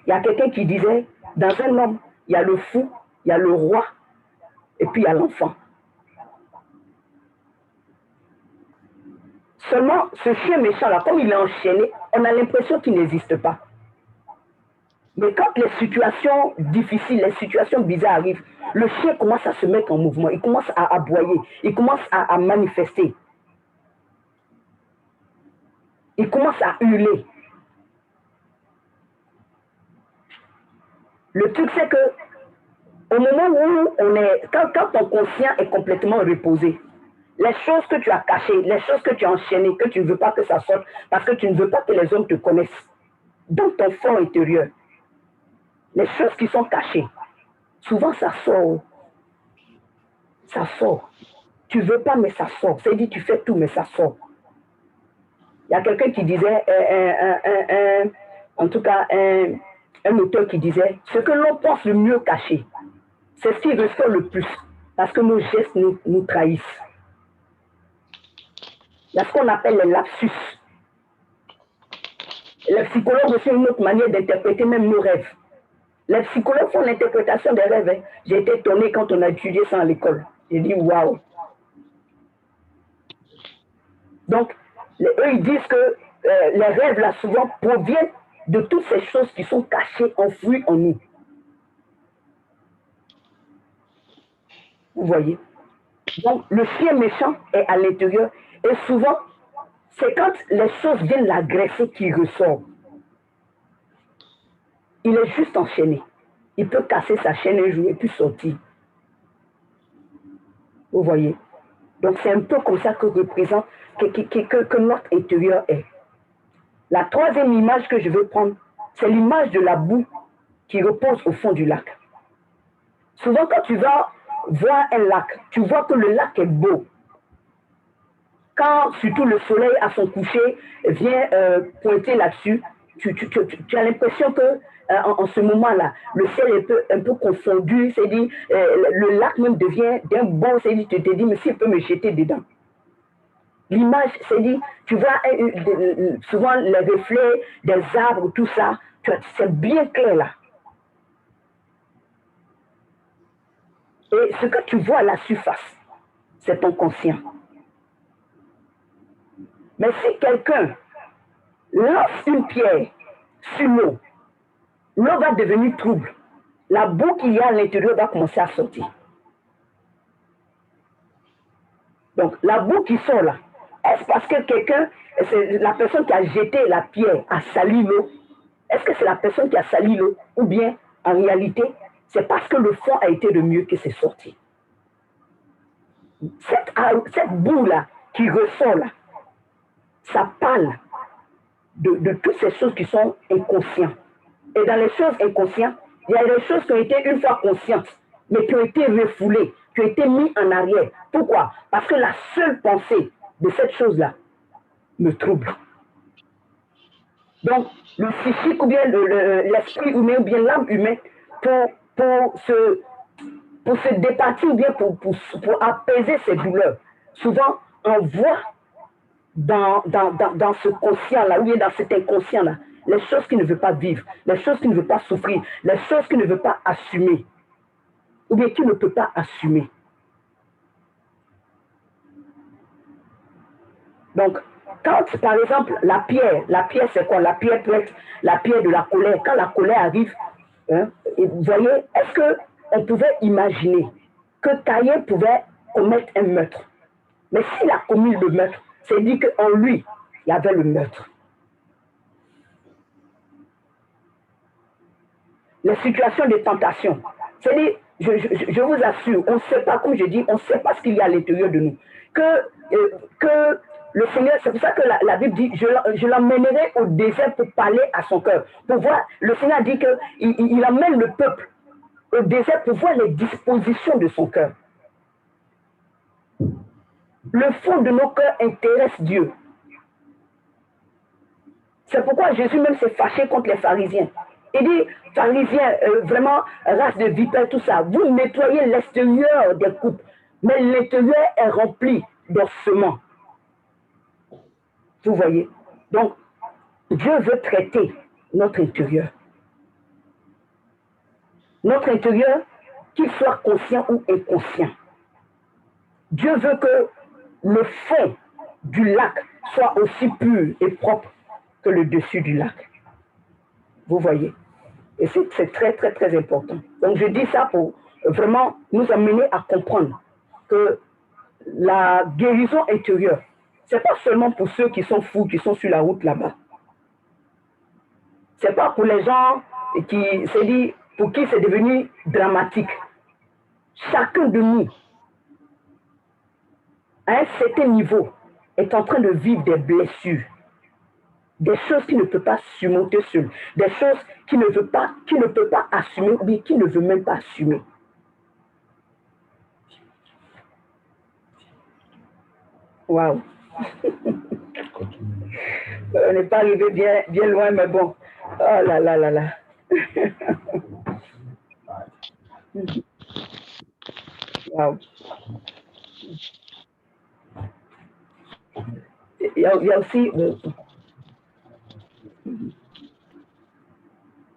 Il y a quelqu'un qui disait, dans un homme, il y a le fou, il y a le roi et puis il y a l'enfant. Seulement, ce chien méchant-là, comme il est enchaîné, on a l'impression qu'il n'existe pas. Mais quand les situations difficiles, les situations bizarres arrivent, le chien commence à se mettre en mouvement, il commence à aboyer, il commence à manifester. Il commence à hurler. Le truc, c'est que au moment où on est, quand ton conscient est complètement reposé, les choses que tu as cachées, les choses que tu as enchaînées, que tu ne veux pas que ça sorte, parce que tu ne veux pas que les hommes te connaissent, dans ton fond intérieur, les choses qui sont cachées, souvent ça sort. Ça sort. Tu ne veux pas, mais ça sort. C'est dit, tu fais tout, mais ça sort. Il y a quelqu'un qui disait, en tout cas, un auteur qui disait, ce que l'on pense le mieux caché, c'est ce qui ressort le plus, parce que nos gestes nous trahissent. Il y a ce qu'on appelle les lapsus. Les psychologues aussi ont une autre manière d'interpréter même nos rêves. Les psychologues font l'interprétation des rêves. Hein. J'ai été étonné quand on a étudié ça à l'école. J'ai dit, waouh. Donc, eux, ils disent que les rêves, là, souvent, proviennent de toutes ces choses qui sont cachées, enfouies en nous. Vous voyez? Donc, le chien méchant est à l'intérieur. Et souvent, c'est quand les choses viennent l'agresser qu'il ressort. Il est juste enchaîné. Il peut casser sa chaîne un jour et puis sortir. Vous voyez? Donc, c'est un peu comme ça que représente, que notre intérieur est. La troisième image que je veux prendre, c'est l'image de la boue qui repose au fond du lac. Souvent, quand tu vas voir un lac, tu vois que le lac est beau. Quand, surtout, le soleil à son coucher vient pointer là-dessus, tu as l'impression que en ce moment-là, le ciel est un peu confondu, c'est-à-dire le lac même devient d'un beau, c'est-à-dire tu te dis, mais s'il peut me jeter dedans. L'image, c'est-à-dire, tu vois souvent les reflets des arbres, tout ça, c'est bien clair là. Et ce que tu vois à la surface, c'est ton conscient. Mais si quelqu'un lance une pierre sur l'eau, l'eau va devenir trouble. La boue qu'il y a à l'intérieur va commencer à sortir. Donc, la boue qui sort là, est-ce parce que quelqu'un, c'est la personne qui a jeté la pierre a sali l'eau? Est-ce que c'est la personne qui a sali l'eau? Ou bien, en réalité, c'est parce que le fond a été de mieux que c'est sorti. Cette boue-là qui ressort là, ça parle de toutes ces choses qui sont inconscientes. Et dans les choses inconscientes, il y a des choses qui ont été une fois conscientes, mais qui ont été refoulées, qui ont été mises en arrière. Pourquoi? Parce que la seule pensée de cette chose-là me trouble. Donc, le psychique ou bien l'esprit humain ou bien l'âme humaine, pour se départir ou bien pour apaiser ses douleurs, souvent on voit dans ce conscient-là, ou bien dans cet inconscient-là, les choses qu'il ne veut pas vivre, les choses qu'il ne veut pas souffrir, les choses qu'il ne veut pas assumer, ou bien qu'il ne peut pas assumer. Donc, quand, par exemple, la pierre c'est quoi? La pierre peut être la pierre de la colère. Quand la colère arrive, hein, et vous voyez, est-ce qu'on pouvait imaginer que Caïn pouvait commettre un meurtre? Mais s'il a commis le meurtre, c'est dit qu'en lui, il y avait le meurtre. Les situations de tentation, c'est-à-dire, je vous assure, on ne sait pas, comme je dis, on ne sait pas ce qu'il y a à l'intérieur de nous. Que le Seigneur, c'est pour ça que la Bible dit, je l'emmènerai au désert pour parler à son cœur. Pour voir, le Seigneur dit qu'il emmène le peuple au désert pour voir les dispositions de son cœur. Le fond de nos cœurs intéresse Dieu. C'est pourquoi Jésus même s'est fâché contre les pharisiens. Il dit, pharisiens, vraiment, race de vipères, tout ça, vous nettoyez l'extérieur des coupes, mais l'intérieur est rempli d'ossements. Vous voyez? Donc, Dieu veut traiter notre intérieur. Notre intérieur, qu'il soit conscient ou inconscient. Dieu veut que le fond du lac soit aussi pur et propre que le dessus du lac. Vous voyez? Et c'est très, très, très important. Donc, je dis ça pour vraiment nous amener à comprendre que la guérison intérieure, ce n'est pas seulement pour ceux qui sont fous, qui sont sur la route là-bas. Ce n'est pas pour les gens qui, c'est dit, pour qui c'est devenu dramatique. Chacun de nous, à un certain niveau, est en train de vivre des blessures, des choses qu'il ne peut pas surmonter seul, des choses qu'il ne peut pas assumer, ou bien qu'il ne veut même pas assumer. Waouh! On n'est pas arrivé bien loin, mais bon. Oh là là là là. Waouh. Il y a aussi...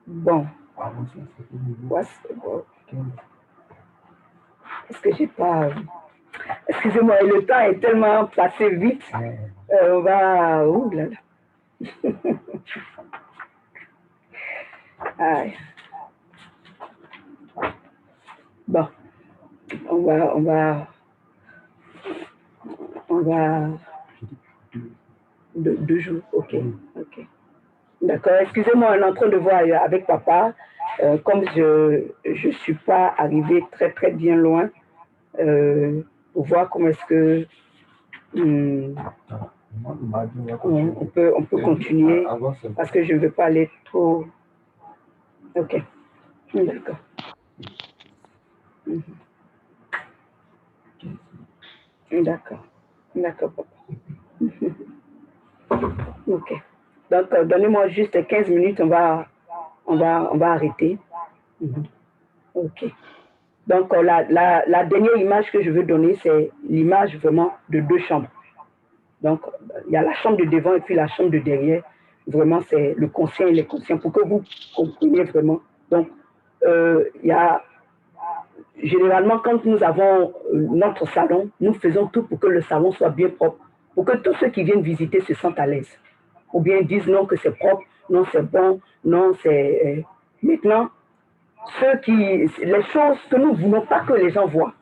Bon. Est-ce que j'ai pas... Excusez-moi, le temps est tellement passé vite. On va... Ouh là là. Aïe. Bon. On va... Deux jours, ok. D'accord, excusez-moi, on est en train de voir avec papa. Comme je ne suis pas arrivée très bien loin, pour voir comment est-ce que on peut continuer, parce que je ne veux pas aller trop... Ok, d'accord. D'accord, papa. Ok. Donc, donnez-moi juste 15 minutes, on va arrêter. Ok. Donc, la dernière image que je veux donner, c'est l'image vraiment de deux chambres. Donc, il y a la chambre de devant et puis la chambre de derrière. Vraiment, c'est le conscient et l'inconscient pour que vous compreniez vraiment. Donc, il y a... Généralement, quand nous avons notre salon, nous faisons tout pour que le salon soit bien propre, pour que tous ceux qui viennent visiter se sentent à l'aise. Ou bien disent non que c'est propre, non c'est bon, non c'est... Maintenant, les choses que nous ne voulons pas que les gens voient,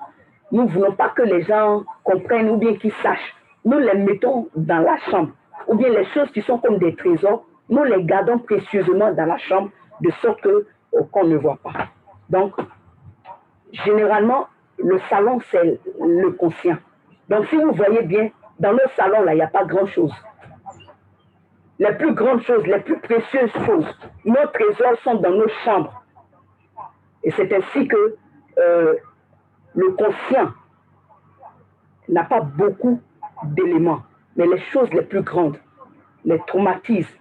nous ne voulons pas que les gens comprennent ou bien qu'ils sachent, nous les mettons dans la chambre. Ou bien les choses qui sont comme des trésors, nous les gardons précieusement dans la chambre, de sorte qu'on ne voit pas. Donc, généralement, le salon, c'est le conscient. Donc, si vous voyez bien, dans le salon, là, il n'y a pas grand-chose. Les plus grandes choses, les plus précieuses choses, nos trésors sont dans nos chambres. Et c'est ainsi que le conscient n'a pas beaucoup d'éléments. Mais les choses les plus grandes, les traumatismes,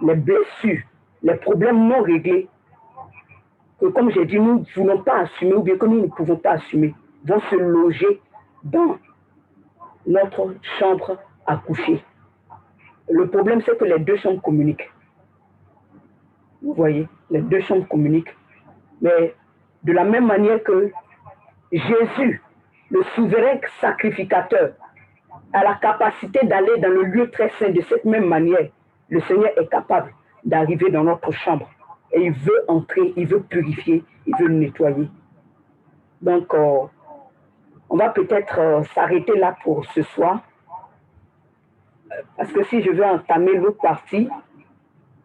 les blessures, les problèmes non réglés, que comme j'ai dit, nous ne voulons pas assumer ou bien que nous ne pouvons pas assumer, vont se loger dans notre chambre à coucher. Le problème, c'est que les deux chambres communiquent. Vous voyez, les deux chambres communiquent. Mais de la même manière que Jésus, le souverain sacrificateur, a la capacité d'aller dans le lieu très saint, de cette même manière, le Seigneur est capable d'arriver dans notre chambre. Et il veut entrer, il veut purifier, il veut nettoyer. Donc, on va peut-être s'arrêter là pour ce soir. Parce que si je veux entamer l'autre partie,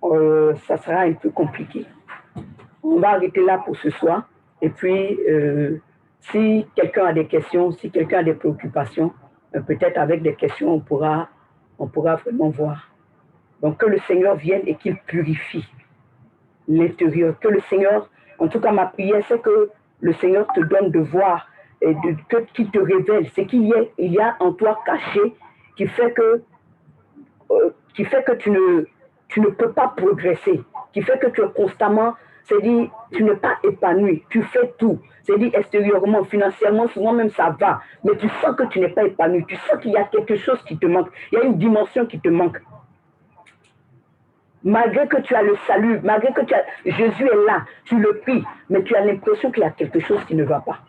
ça sera un peu compliqué. On va arrêter là pour ce soir. Et puis, si quelqu'un a des questions, si quelqu'un a des préoccupations, peut-être avec des questions, on pourra vraiment voir. Donc, que le Seigneur vienne et qu'il purifie l'intérieur. Que le Seigneur, en tout cas, ma prière, c'est que le Seigneur te donne de voir et qu'il te révèle ce qu'il y a en toi caché qui fait que tu ne peux pas progresser, qui fait que tu es constamment, c'est-à-dire, tu n'es pas épanoui, tu fais tout, c'est-à-dire extérieurement, financièrement, souvent même ça va, mais tu sens que tu n'es pas épanoui, tu sens qu'il y a quelque chose qui te manque, il y a une dimension qui te manque. Malgré que tu as le salut, malgré que Jésus est là, tu le pries, mais tu as l'impression qu'il y a quelque chose qui ne va pas.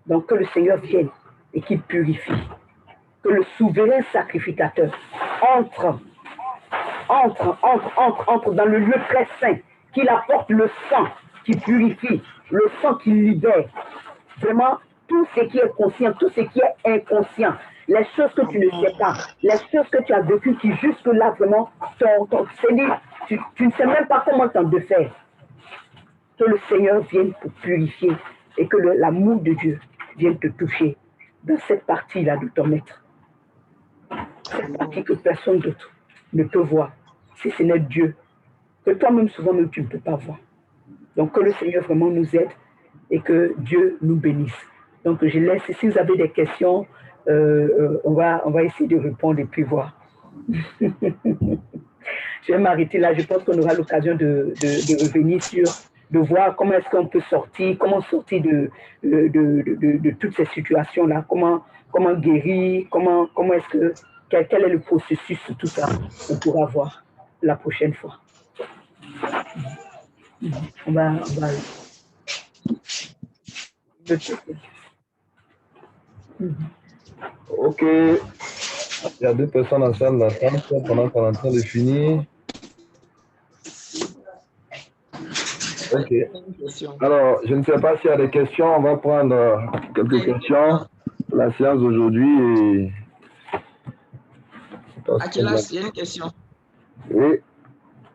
Donc que le Seigneur vienne et qu'il purifie. Que le souverain sacrificateur entre dans le lieu très saint, qu'il apporte le sang qui purifie, le sang qui libère. Vraiment, tout ce qui est conscient, tout ce qui est inconscient, les choses que tu ne sais pas, les choses que tu as vécues qui jusque-là, vraiment, c'est-à-dire, tu ne sais même pas comment t'en défaire. Que le Seigneur vienne pour purifier et que l'amour de Dieu vienne te toucher dans cette partie-là de ton être. Cette partie que personne d'autre ne peut voir, si ce n'est Dieu, que toi-même souvent même tu ne peux pas voir. Donc que le Seigneur vraiment nous aide et que Dieu nous bénisse. Donc je laisse, si vous avez des questions, on va essayer de répondre et puis voir. Je vais m'arrêter là, je pense qu'on aura l'occasion de revenir sur, de voir comment est-ce qu'on peut sortir, comment sortir de toutes ces situations-là, comment guérir, comment est-ce que, quel est le processus, tout ça, on pourra voir la prochaine fois. On va Ok. Il y a 2 personnes en salle d'attente pendant qu'on est en train de finir. Ok. Alors, je ne sais pas s'il y a des questions. On va prendre quelques questions pour la séance d'aujourd'hui. Et... Akilas, il y a une question. Oui.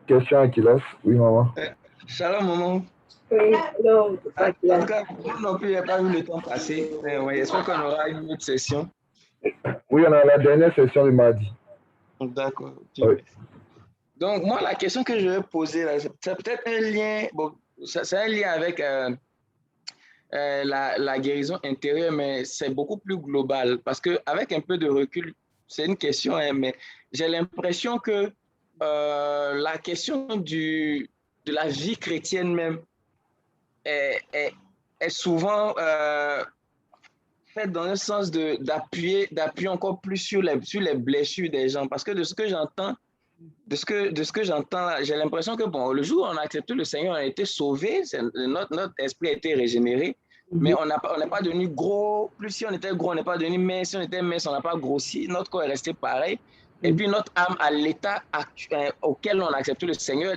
Question Akilas. Oui, maman. Shalom, maman. Oui, hello. En tout cas, moi non plus, je n'ai pas vu le temps passer. J'espère qu'on aura une autre session. Oui, on a la dernière session du mardi. D'accord. Oui. Donc, moi, la question que je vais poser, c'est peut-être un lien, bon, c'est un lien avec la guérison intérieure, mais c'est beaucoup plus global. Parce qu'avec un peu de recul, c'est une question, hein, mais j'ai l'impression que la question de la vie chrétienne même est souvent faite dans un sens d'appuyer encore plus sur les blessures des gens. Parce que de ce que j'entends, j'ai l'impression que bon, le jour où on a accepté le Seigneur, on a été sauvé, notre esprit a été régénéré, mais on n'est pas devenu gros. Plus si on était gros, on n'est pas devenu mince. Si on était mince, on n'a pas grossi. Notre corps est resté pareil. Et puis notre âme, à l'état auquel on a accepté le Seigneur,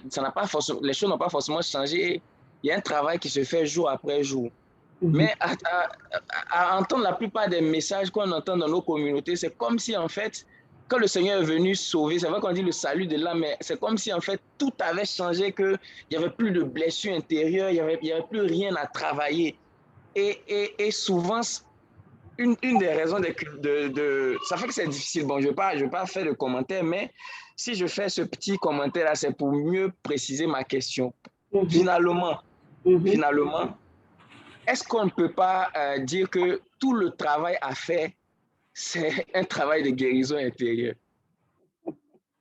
les choses n'ont pas forcément changé. Il y a un travail qui se fait jour après jour. Mais à entendre la plupart des messages qu'on entend dans nos communautés, c'est comme si en fait, quand le Seigneur est venu sauver, c'est vrai qu'on dit le salut de l'âme, mais c'est comme si en fait tout avait changé, qu'il n'y avait plus de blessures intérieures, il n'y avait plus rien à travailler. Et souvent, une des raisons ça fait que c'est difficile. Bon, je ne vais pas faire de commentaire, mais si je fais ce petit commentaire-là, c'est pour mieux préciser ma question. Finalement, est-ce qu'on ne peut pas dire que tout le travail à faire, c'est un travail de guérison intérieure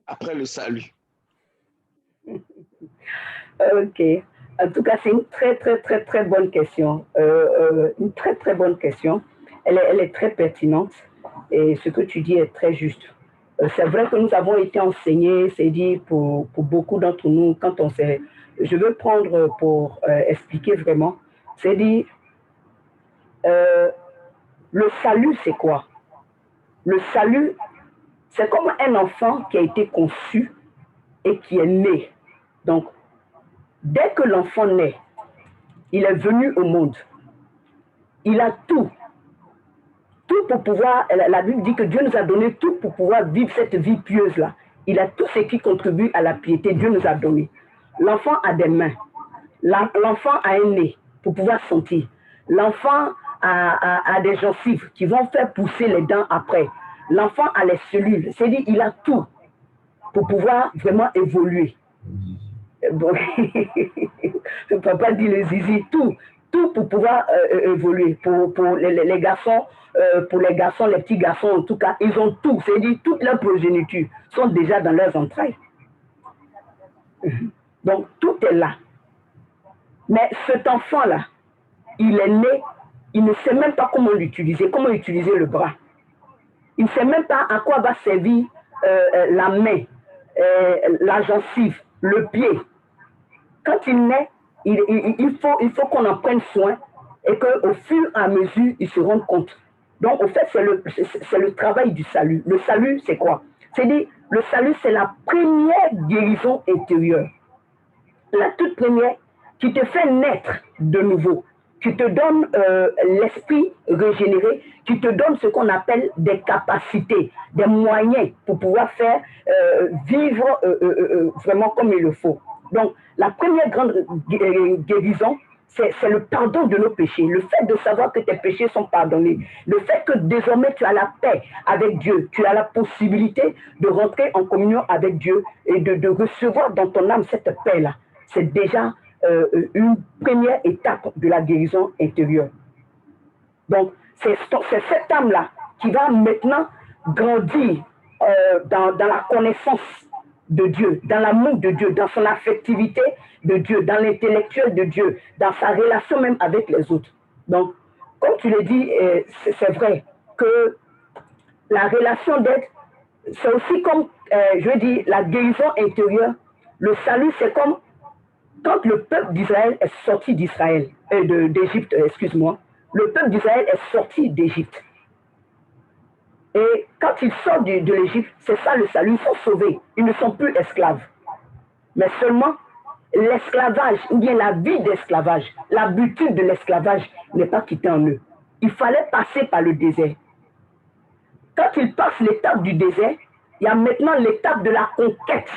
après le salut? Ok. En tout cas, c'est une très bonne question. Une très bonne question. Elle est très pertinente et ce que tu dis est très juste. C'est vrai que nous avons été enseignés, c'est dit pour beaucoup d'entre nous, quand on s'est... Je veux prendre pour expliquer vraiment, c'est dit, le salut, c'est quoi? Le salut, c'est comme un enfant qui a été conçu et qui est né. Donc, dès que l'enfant naît, il est venu au monde. Il a tout pour pouvoir, la Bible dit que Dieu nous a donné tout pour pouvoir vivre cette vie pieuse-là. Il a tout ce qui contribue à la piété, Dieu nous a donné. L'enfant a des mains, l'enfant a un nez pour pouvoir sentir. L'enfant a des gencives qui vont faire pousser les dents après. L'enfant a les cellules, c'est-à-dire il a tout pour pouvoir vraiment évoluer. Bon, papa dit le zizi, tout pour pouvoir évoluer. Pour les garçons, les petits garçons, en tout cas, ils ont tout. C'est-à-dire toute leur progéniture sont déjà dans leurs entrailles. Donc, tout est là. Mais cet enfant-là, il est né, il ne sait même pas comment l'utiliser, comment utiliser le bras. Il ne sait même pas à quoi va servir la main, la gencive, le pied. Quand il naît, il faut qu'on en prenne soin et qu'au fur et à mesure, il se rende compte. Donc, au fait, c'est le travail du salut. Le salut, c'est quoi? C'est-à-dire, le salut, c'est la première guérison intérieure. La toute première qui te fait naître de nouveau, qui te donne l'esprit régénéré, qui te donne ce qu'on appelle des capacités, des moyens pour pouvoir faire vivre vraiment comme il le faut. Donc, la première grande guérison, c'est le pardon de nos péchés. Le fait de savoir que tes péchés sont pardonnés. Le fait que désormais tu as la paix avec Dieu. Tu as la possibilité de rentrer en communion avec Dieu et de recevoir dans ton âme cette paix-là. C'est déjà une première étape de la guérison intérieure. Donc, c'est cette âme-là qui va maintenant grandir dans la connaissance de Dieu, dans l'amour de Dieu, dans son affectivité de Dieu, dans l'intellectuel de Dieu, dans sa relation même avec les autres. Donc, comme tu le dis, c'est vrai que la relation d'aide, c'est aussi comme, je veux dire, la guérison intérieure. Le salut, c'est comme quand le peuple d'Israël est sorti d'Égypte, excuse-moi, le peuple d'Israël est sorti d'Égypte. Et quand ils sortent de l'Égypte, c'est ça le salut, ils sont sauvés. Ils ne sont plus esclaves. Mais seulement l'esclavage, ou bien la vie d'esclavage, l'habitude de l'esclavage n'est pas quittée en eux. Il fallait passer par le désert. Quand ils passent l'étape du désert, il y a maintenant l'étape de la conquête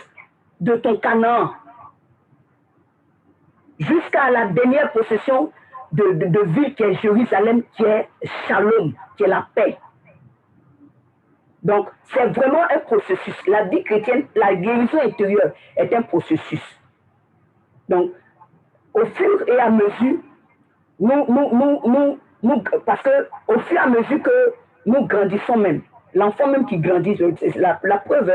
de ton Canaan. Jusqu'à la dernière possession de ville qui est Jérusalem, qui est Shalom, qui est la paix. Donc, c'est vraiment un processus. La vie chrétienne, la guérison intérieure est un processus. Donc, au fur et à mesure, parce qu'au fur et à mesure que nous grandissons même, l'enfant même qui grandit, la preuve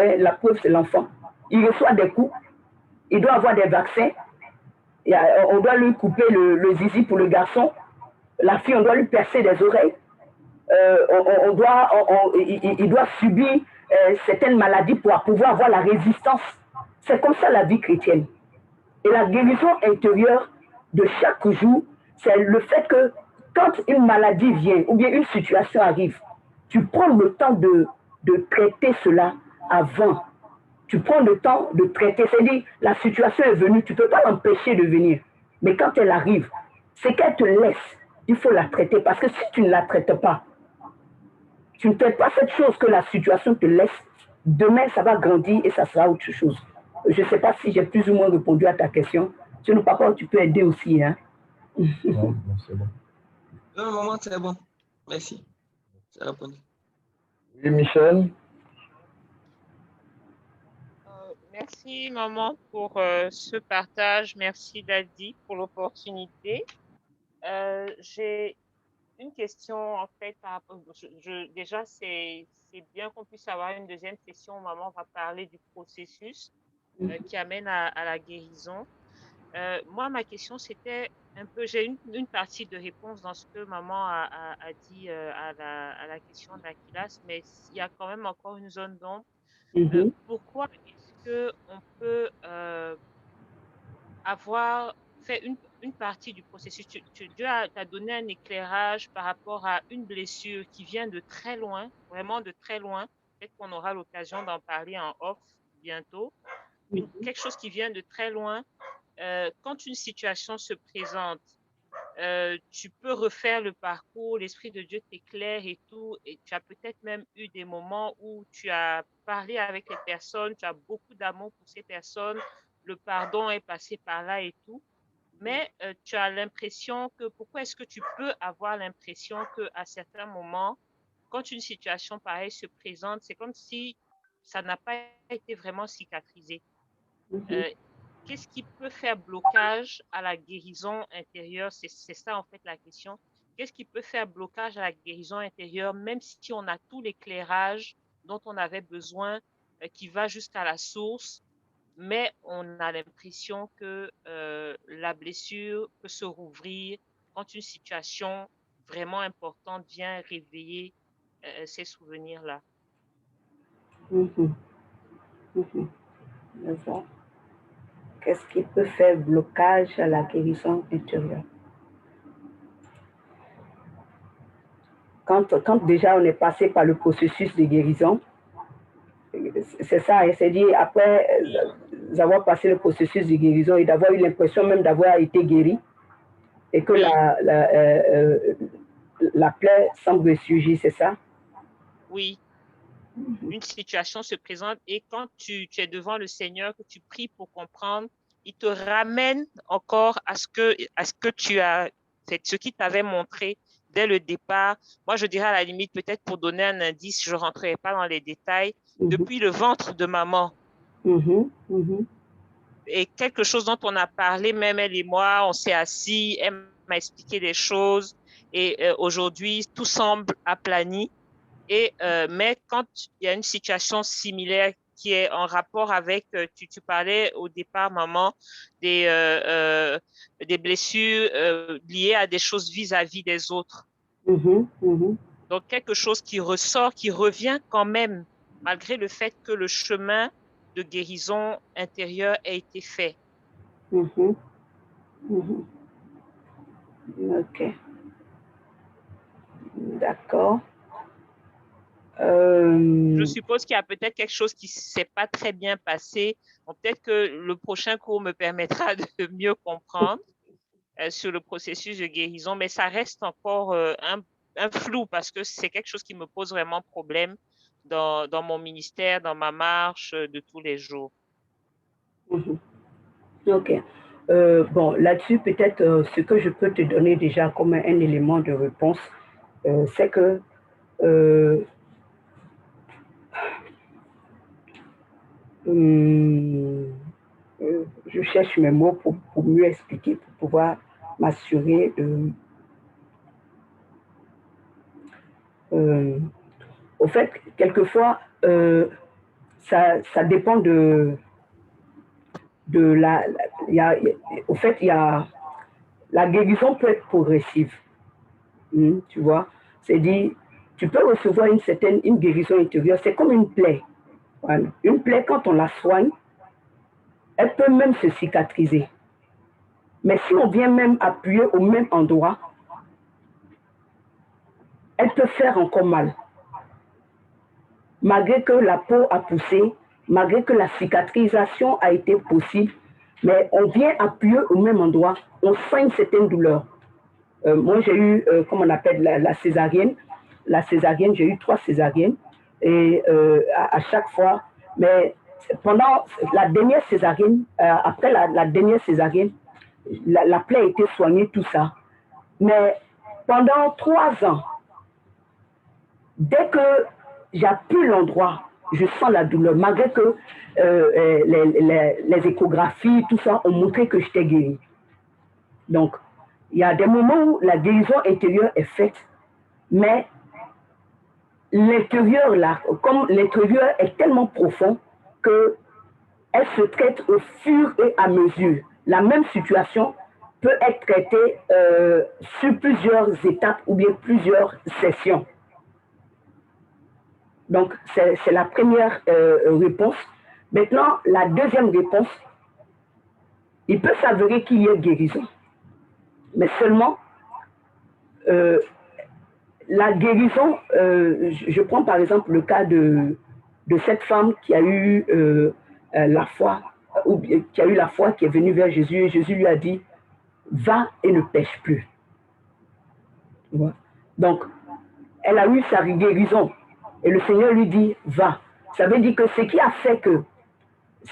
c'est l'enfant. Il reçoit des coups, il doit avoir des vaccins, on doit lui couper le zizi pour le garçon, la fille, on doit lui percer des oreilles. Il doit subir certaines maladies pour pouvoir avoir la résistance. C'est comme ça la vie chrétienne. Et la guérison intérieure de chaque jour, c'est le fait que quand une maladie vient ou bien une situation arrive, tu prends le temps de traiter cela avant. Tu prends le temps de traiter. C'est-à-dire, la situation est venue, tu ne peux pas l'empêcher de venir. Mais quand elle arrive, c'est qu'elle te laisse. Il faut la traiter parce que si tu ne la traites pas, tu ne traites pas cette chose que la situation te laisse, demain ça va grandir et ça sera autre chose. Je ne sais pas si j'ai plus ou moins répondu à ta question. Sinon, papa, tu peux aider aussi. Hein? Non, c'est bon. Non, maman, c'est bon. Merci. Ça a répondu. Oui, Michel. Merci, maman, pour ce partage. Merci, Daddy, pour l'opportunité. J'ai une question, en fait, déjà, c'est bien qu'on puisse avoir une deuxième session où maman va parler du processus qui amène à la guérison. Moi, ma question, c'était un peu, j'ai une partie de réponse dans ce que maman a dit à la question d'Aquilas, mais il y a quand même encore une zone d'ombre. Pourquoi est-ce qu'on peut avoir fait une partie du processus? Dieu t'a donné un éclairage par rapport à une blessure qui vient de très loin, vraiment de très loin. Peut-être qu'on aura l'occasion d'en parler en off bientôt. Quelque chose qui vient de très loin. Quand une situation se présente, tu peux refaire le parcours, l'Esprit de Dieu t'éclaire et tout, et tu as peut-être même eu des moments où tu as parlé avec les personnes, tu as beaucoup d'amour pour ces personnes, le pardon est passé par là et tout, mais tu as l'impression que, pourquoi est-ce que tu peux avoir l'impression qu'à certains moments, quand une situation pareille se présente, c'est comme si ça n'a pas été vraiment cicatrisé. Qu'est-ce qui peut faire blocage à la guérison intérieure? C'est ça en fait la question. Qu'est-ce qui peut faire blocage à la guérison intérieure, même si on a tout l'éclairage dont on avait besoin, qui va jusqu'à la source, mais on a l'impression que la blessure peut se rouvrir quand une situation vraiment importante vient réveiller ces souvenirs-là. Qu'est-ce qui peut faire blocage à la guérison intérieure? Quand déjà on est passé par le processus de guérison, c'est ça, c'est-à-dire après avoir passé le processus de guérison et d'avoir eu l'impression même d'avoir été guéri et que la plaie semble ressurgir, c'est ça? Oui. Une situation se présente et quand tu es devant le Seigneur, que tu pries pour comprendre, il te ramène encore à ce que tu as fait, ce qu'il t'avait montré dès le départ. Moi, je dirais à la limite, peut-être pour donner un indice, je ne rentrerai pas dans les détails, depuis le ventre de maman. Et quelque chose dont on a parlé, même elle et moi, on s'est assis, elle m'a expliqué des choses et aujourd'hui, tout semble aplani. Mais quand il y a une situation similaire qui est en rapport avec, tu parlais au départ, maman, des blessures liées à des choses vis-à-vis des autres. Donc, quelque chose qui ressort, qui revient quand même, malgré le fait que le chemin de guérison intérieure a été fait. Ok. D'accord. Je suppose qu'il y a peut-être quelque chose qui ne s'est pas très bien passé. Peut-être que le prochain cours me permettra de mieux comprendre sur le processus de guérison, mais ça reste encore un flou parce que c'est quelque chose qui me pose vraiment problème dans mon ministère, dans ma marche de tous les jours. Ok. Bon, là-dessus, peut-être ce que je peux te donner déjà comme un élément de réponse, c'est que je cherche mes mots pour mieux expliquer, pour pouvoir m'assurer de... au fait, quelquefois, ça dépend de la... au fait, il y a... La guérison peut être progressive. Tu vois? C'est-à-dire, tu peux recevoir une guérison intérieure. C'est comme une plaie. Voilà. Une plaie, quand on la soigne, elle peut même se cicatriser. Mais si on vient même appuyer au même endroit, elle peut faire encore mal. Malgré que la peau a poussé, malgré que la cicatrisation a été possible, mais on vient appuyer au même endroit, on sent une certaine douleur. Moi, j'ai eu, comme on appelle la césarienne. La césarienne, j'ai eu 3 césariennes. Et à chaque fois, mais pendant la dernière césarienne, après la dernière césarienne, la plaie a été soignée, tout ça. Mais pendant 3 ans, dès que j'appuie l'endroit, je sens la douleur, malgré que les échographies, tout ça, ont montré que j'étais guérie. Donc, il y a des moments où la guérison intérieure est faite, mais l'intérieur, là, comme l'intérieur est tellement profond qu'elle se traite au fur et à mesure. La même situation peut être traitée sur plusieurs étapes ou bien plusieurs sessions. Donc, c'est la première réponse. Maintenant, la deuxième réponse, il peut s'avérer qu'il y ait guérison. Mais seulement, la guérison, je prends par exemple le cas de cette femme qui a eu la foi, ou qui a eu la foi, qui est venue vers Jésus, et Jésus lui a dit, va et ne pêche plus. Donc, elle a eu sa guérison, et le Seigneur lui dit, va. Ça veut dire que ce qui a fait que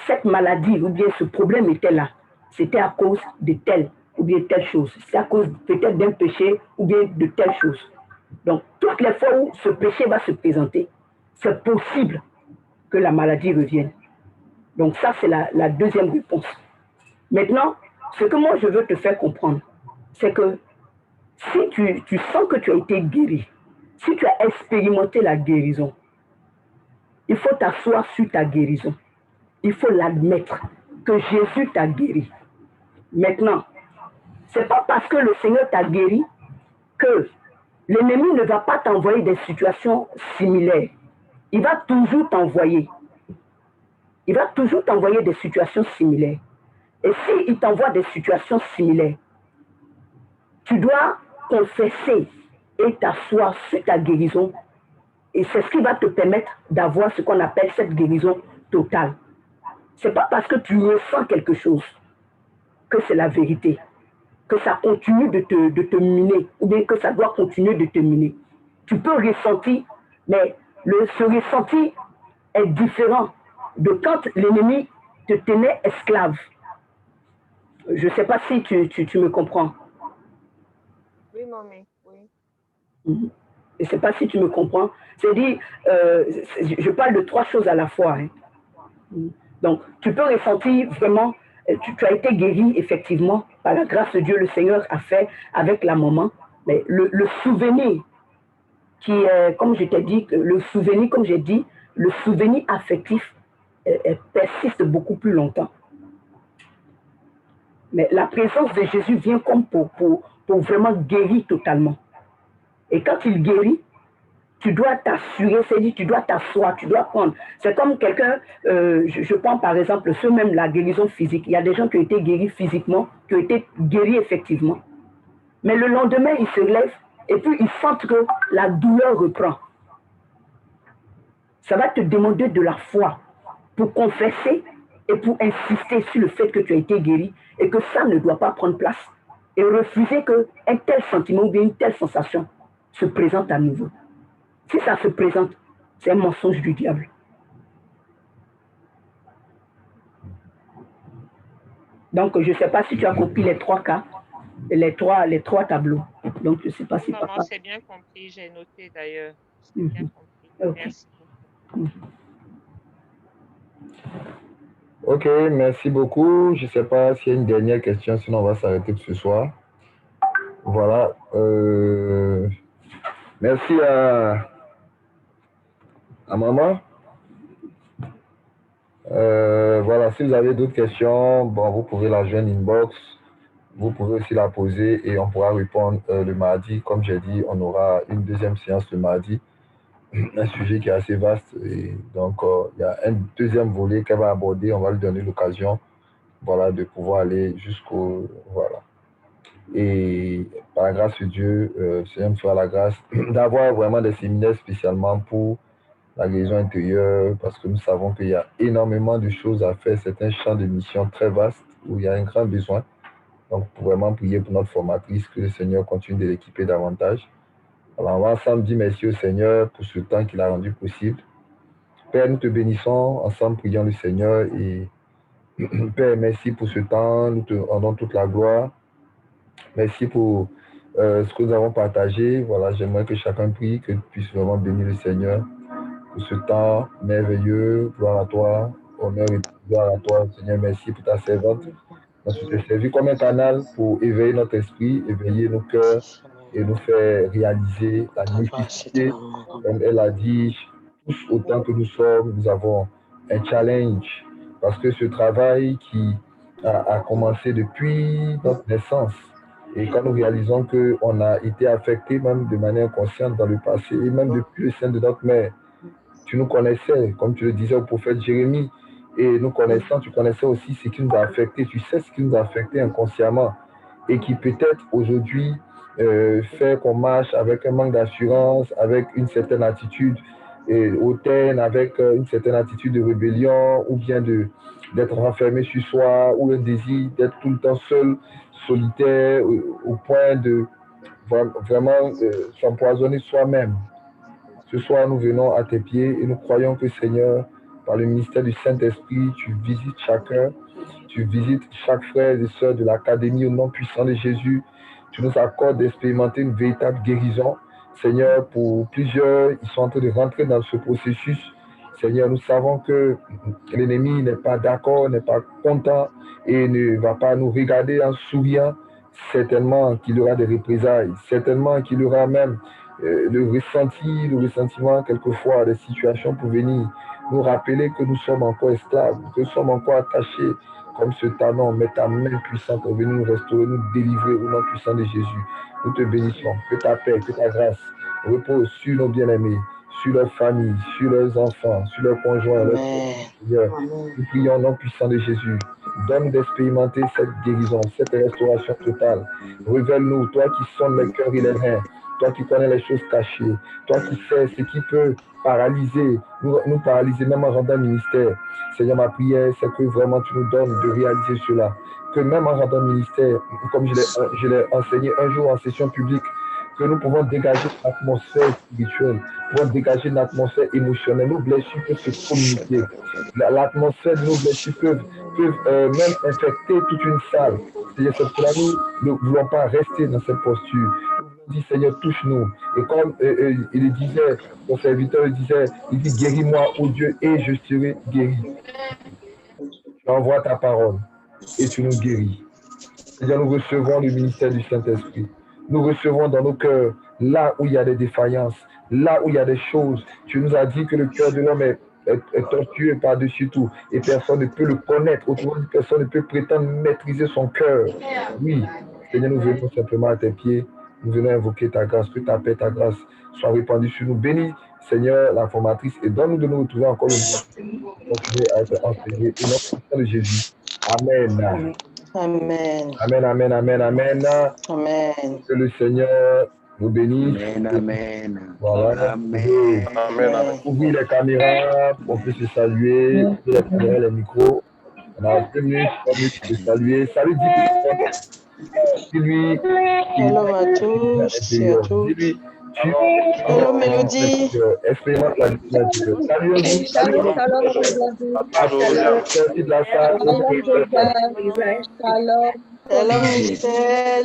cette maladie, ou bien ce problème était là, c'était à cause de telle ou bien telle chose. C'est à cause peut-être d'un péché ou bien de telle chose. Donc, toutes les fois où ce péché va se présenter, c'est possible que la maladie revienne. Donc, ça, c'est la deuxième réponse. Maintenant, ce que moi, je veux te faire comprendre, c'est que si tu sens que tu as été guéri, si tu as expérimenté la guérison, il faut t'asseoir sur ta guérison. Il faut l'admettre que Jésus t'a guéri. Maintenant, ce n'est pas parce que le Seigneur t'a guéri que l'ennemi ne va pas t'envoyer des situations similaires. Il va toujours t'envoyer. Il va toujours t'envoyer des situations similaires. Et s'il t'envoie des situations similaires, tu dois confesser et t'asseoir sur ta guérison. Et c'est ce qui va te permettre d'avoir ce qu'on appelle cette guérison totale. Ce n'est pas parce que tu ressens quelque chose que c'est la vérité, que ça continue de te miner, ou bien que ça doit continuer de te miner. Tu peux ressentir, mais ce ressenti est différent de quand l'ennemi te tenait esclave. Je ne sais pas si tu me comprends. Oui, mamie, oui. Je ne sais pas si tu me comprends. C'est-à-dire, je parle de 3 choses à la fois. Hein. Donc, tu peux ressentir vraiment, tu as été guéri effectivement, par la grâce de Dieu, le Seigneur a fait avec la maman, mais le souvenir qui est, comme je t'ai dit, le souvenir, comme j'ai dit, le souvenir affectif persiste beaucoup plus longtemps. Mais la présence de Jésus vient comme pour vraiment guérir totalement. Et quand il guérit, tu dois t'assurer, c'est-à-dire tu dois t'asseoir, tu dois prendre. C'est comme quelqu'un, je prends par exemple ceux même la guérison physique. Il y a des gens qui ont été guéris physiquement, qui ont été guéris effectivement. Mais le lendemain, ils se lèvent et puis ils sentent que la douleur reprend. Ça va te demander de la foi pour confesser et pour insister sur le fait que tu as été guéri et que ça ne doit pas prendre place et refuser qu'un tel sentiment ou bien une telle sensation se présente à nouveau. Si ça se présente, c'est un mensonge du diable. Donc, je ne sais pas si tu as compris les 3 cas, les trois tableaux. Donc, je ne sais pas si Maman, c'est bien compris, j'ai noté d'ailleurs. C'est bien compris. Okay. Merci beaucoup. Ok, merci beaucoup. Je ne sais pas s'il y a une dernière question, sinon on va s'arrêter pour ce soir. Voilà. Merci à maman. Voilà, si vous avez d'autres questions, bon, vous pouvez la joindre inbox. Vous pouvez aussi la poser et on pourra répondre le mardi. Comme j'ai dit, on aura une deuxième séance le mardi. Un sujet qui est assez vaste. Et donc, il y a un deuxième volet qu'elle va aborder. On va lui donner l'occasion, voilà, de pouvoir aller jusqu'au... Voilà. Et par la grâce de Dieu, Seigneur me fera la grâce d'avoir vraiment des séminaires spécialement pour la guérison intérieure, parce que nous savons qu'il y a énormément de choses à faire. C'est un champ de mission très vaste où il y a un grand besoin. Donc, pour vraiment prier pour notre formatrice, que le Seigneur continue de l'équiper davantage. Alors, on va ensemble dire merci au Seigneur pour ce temps qu'il a rendu possible. Père, nous te bénissons, ensemble prions le Seigneur. Et Père, merci pour ce temps, nous te rendons toute la gloire. Merci pour ce que nous avons partagé. Voilà, j'aimerais que chacun prie, que tu puisses vraiment bénir le Seigneur pour ce temps merveilleux. Gloire à toi, honneur et gloire à toi, Seigneur. Merci pour ta servante. Tu t'es servi comme un canal pour éveiller notre esprit, éveiller nos cœurs et nous faire réaliser la nécessité, comme elle a dit, tous autant que nous sommes, nous avons un challenge. Parce que ce travail qui a commencé depuis notre naissance, et quand nous réalisons qu'on a été affecté même de manière inconsciente dans le passé, et même depuis le sein de notre mère, tu nous connaissais, comme tu le disais au prophète Jérémie, et nous connaissant, tu connaissais aussi ce qui nous a affecté, tu sais ce qui nous a affecté inconsciemment, et qui peut-être aujourd'hui fait qu'on marche avec un manque d'assurance, avec une certaine attitude hautaine, avec une certaine attitude de rébellion, ou bien d'être renfermé sur soi, ou un désir d'être tout le temps seul, solitaire, au point de vraiment s'empoisonner soi-même. Ce soir, nous venons à tes pieds et nous croyons que, Seigneur, par le ministère du Saint-Esprit, tu visites chacun, tu visites chaque frère et sœur de l'Académie au nom puissant de Jésus. Tu nous accordes d'expérimenter une véritable guérison. Seigneur, pour plusieurs, ils sont en train de rentrer dans ce processus. Seigneur, nous savons que l'ennemi n'est pas d'accord, n'est pas content et ne va pas nous regarder en souriant. Certainement qu'il y aura des représailles, certainement qu'il y aura même le ressentiment quelquefois des situations pour venir nous rappeler que nous sommes encore esclaves, que nous sommes encore attachés comme ce talon, mais ta main puissante est venue nous restaurer, nous délivrer au nom puissant de Jésus. Nous te bénissons, que ta paix, que ta grâce repose sur nos bien-aimés, sur leurs familles, sur leurs enfants, sur leurs conjoints, leurs Seigneur. Nous prions au nom puissant de Jésus. Donne d'expérimenter cette guérison, cette restauration totale. Révèle-nous, toi qui sonnes les cœurs et les reins, toi qui connais les choses cachées, toi qui sais ce qui peut paralyser, nous paralyser même en rendant ministère. Seigneur, ma prière, c'est que vraiment tu nous donnes de réaliser cela. Que même en rendant ministère, comme je l'ai enseigné un jour en session publique, que nous pouvons dégager l'atmosphère spirituelle, nous pouvons dégager l'atmosphère émotionnelle. Nos blessures peuvent se communiquer. L'atmosphère de nos blessures peuvent même infecter toute une salle. C'est pour cela que nous ne voulons pas rester dans cette posture. Nous dit Seigneur, touche-nous. Et comme il disait, son serviteur il dit, guéris-moi, ô Dieu, et je serai guéri. Tu envoies ta parole et tu nous guéris. Seigneur, nous recevons le ministère du Saint-Esprit. Nous recevons dans nos cœurs, là où il y a des défaillances, là où il y a des choses. Tu nous as dit que le cœur de l'homme est tortueux par-dessus tout et personne ne peut le connaître. Autrement dit, personne ne peut prétendre maîtriser son cœur. Oui, Seigneur, nous venons simplement à tes pieds. Nous venons invoquer ta grâce, que ta paix, ta grâce soit répandue sur nous. Bénis, Seigneur, la formatrice, et donne-nous de nous retrouver encore une fois. Continuer à être enseignés. Au nom de Jésus. Amen. Amen. Amen, amen, amen, amen. Amen. Que le Seigneur nous bénisse. Amen, amen. Voilà. Amen. Amen. Ouvrir les caméras, on peut se saluer. Ouvrir les caméras, les micros. On a 2 minutes, 3 minutes pour se saluer. Salut, dis-lui. Hello à tous et à toutes. Hello Mélodie. Expérimente la lumière. Salut, salut. Sortie de la salle. Hello Michel.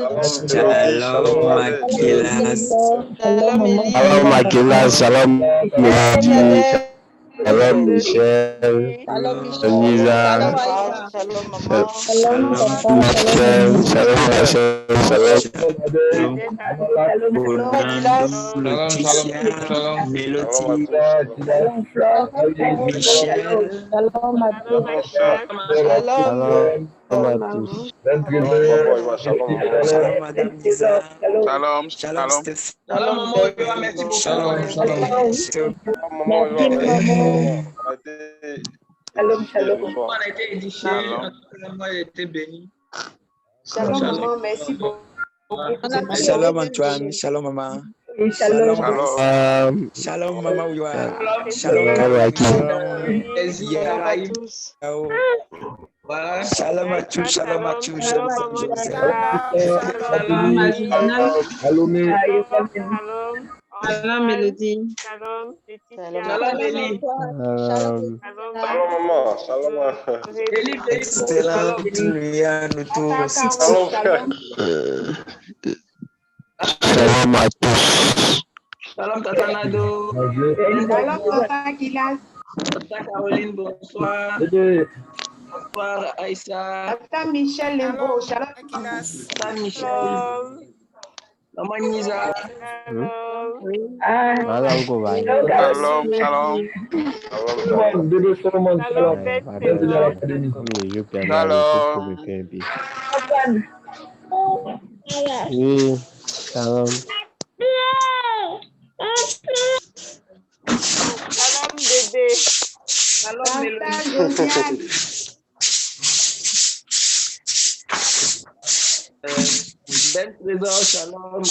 Shalom Makilas. Hello Makilas. Shalom Mélodie. Shalom Michel. Shalom Lisa. Shalom Michel. Shalom Rachel. Shalom. Mélodie. Michel. Shalom, Madame Lisa. Shalom. Shalom. Shalom, maman. Merci beaucoup. Shalom. Shalom. On a été édifié. On a été béni. Shalom, maman, merci beaucoup. Shalom Antoine. Shalom maman. Shalom. Shalom maman Ouyoua. Shalom à tous. Shalom à tous. Shalom Mélodie. Shalom. Shalom, Élie. Maman. Shalom. Excellent nuit à nous tous. Shalom à tous. Shalom, Tata Nado. Shalom, Papa Gilas. Tata Caroline, bonsoir. Bonsoir, Aïssa. Tata Michel Lembo. Shalom. Tata Michel. Maman Nisa. Shalom. Bébé Solomon, shalom. Bienvenue à l'académie. Oui, shalom. Shalom, bébé. Shalom, Mélodie. Belle présence, shalom.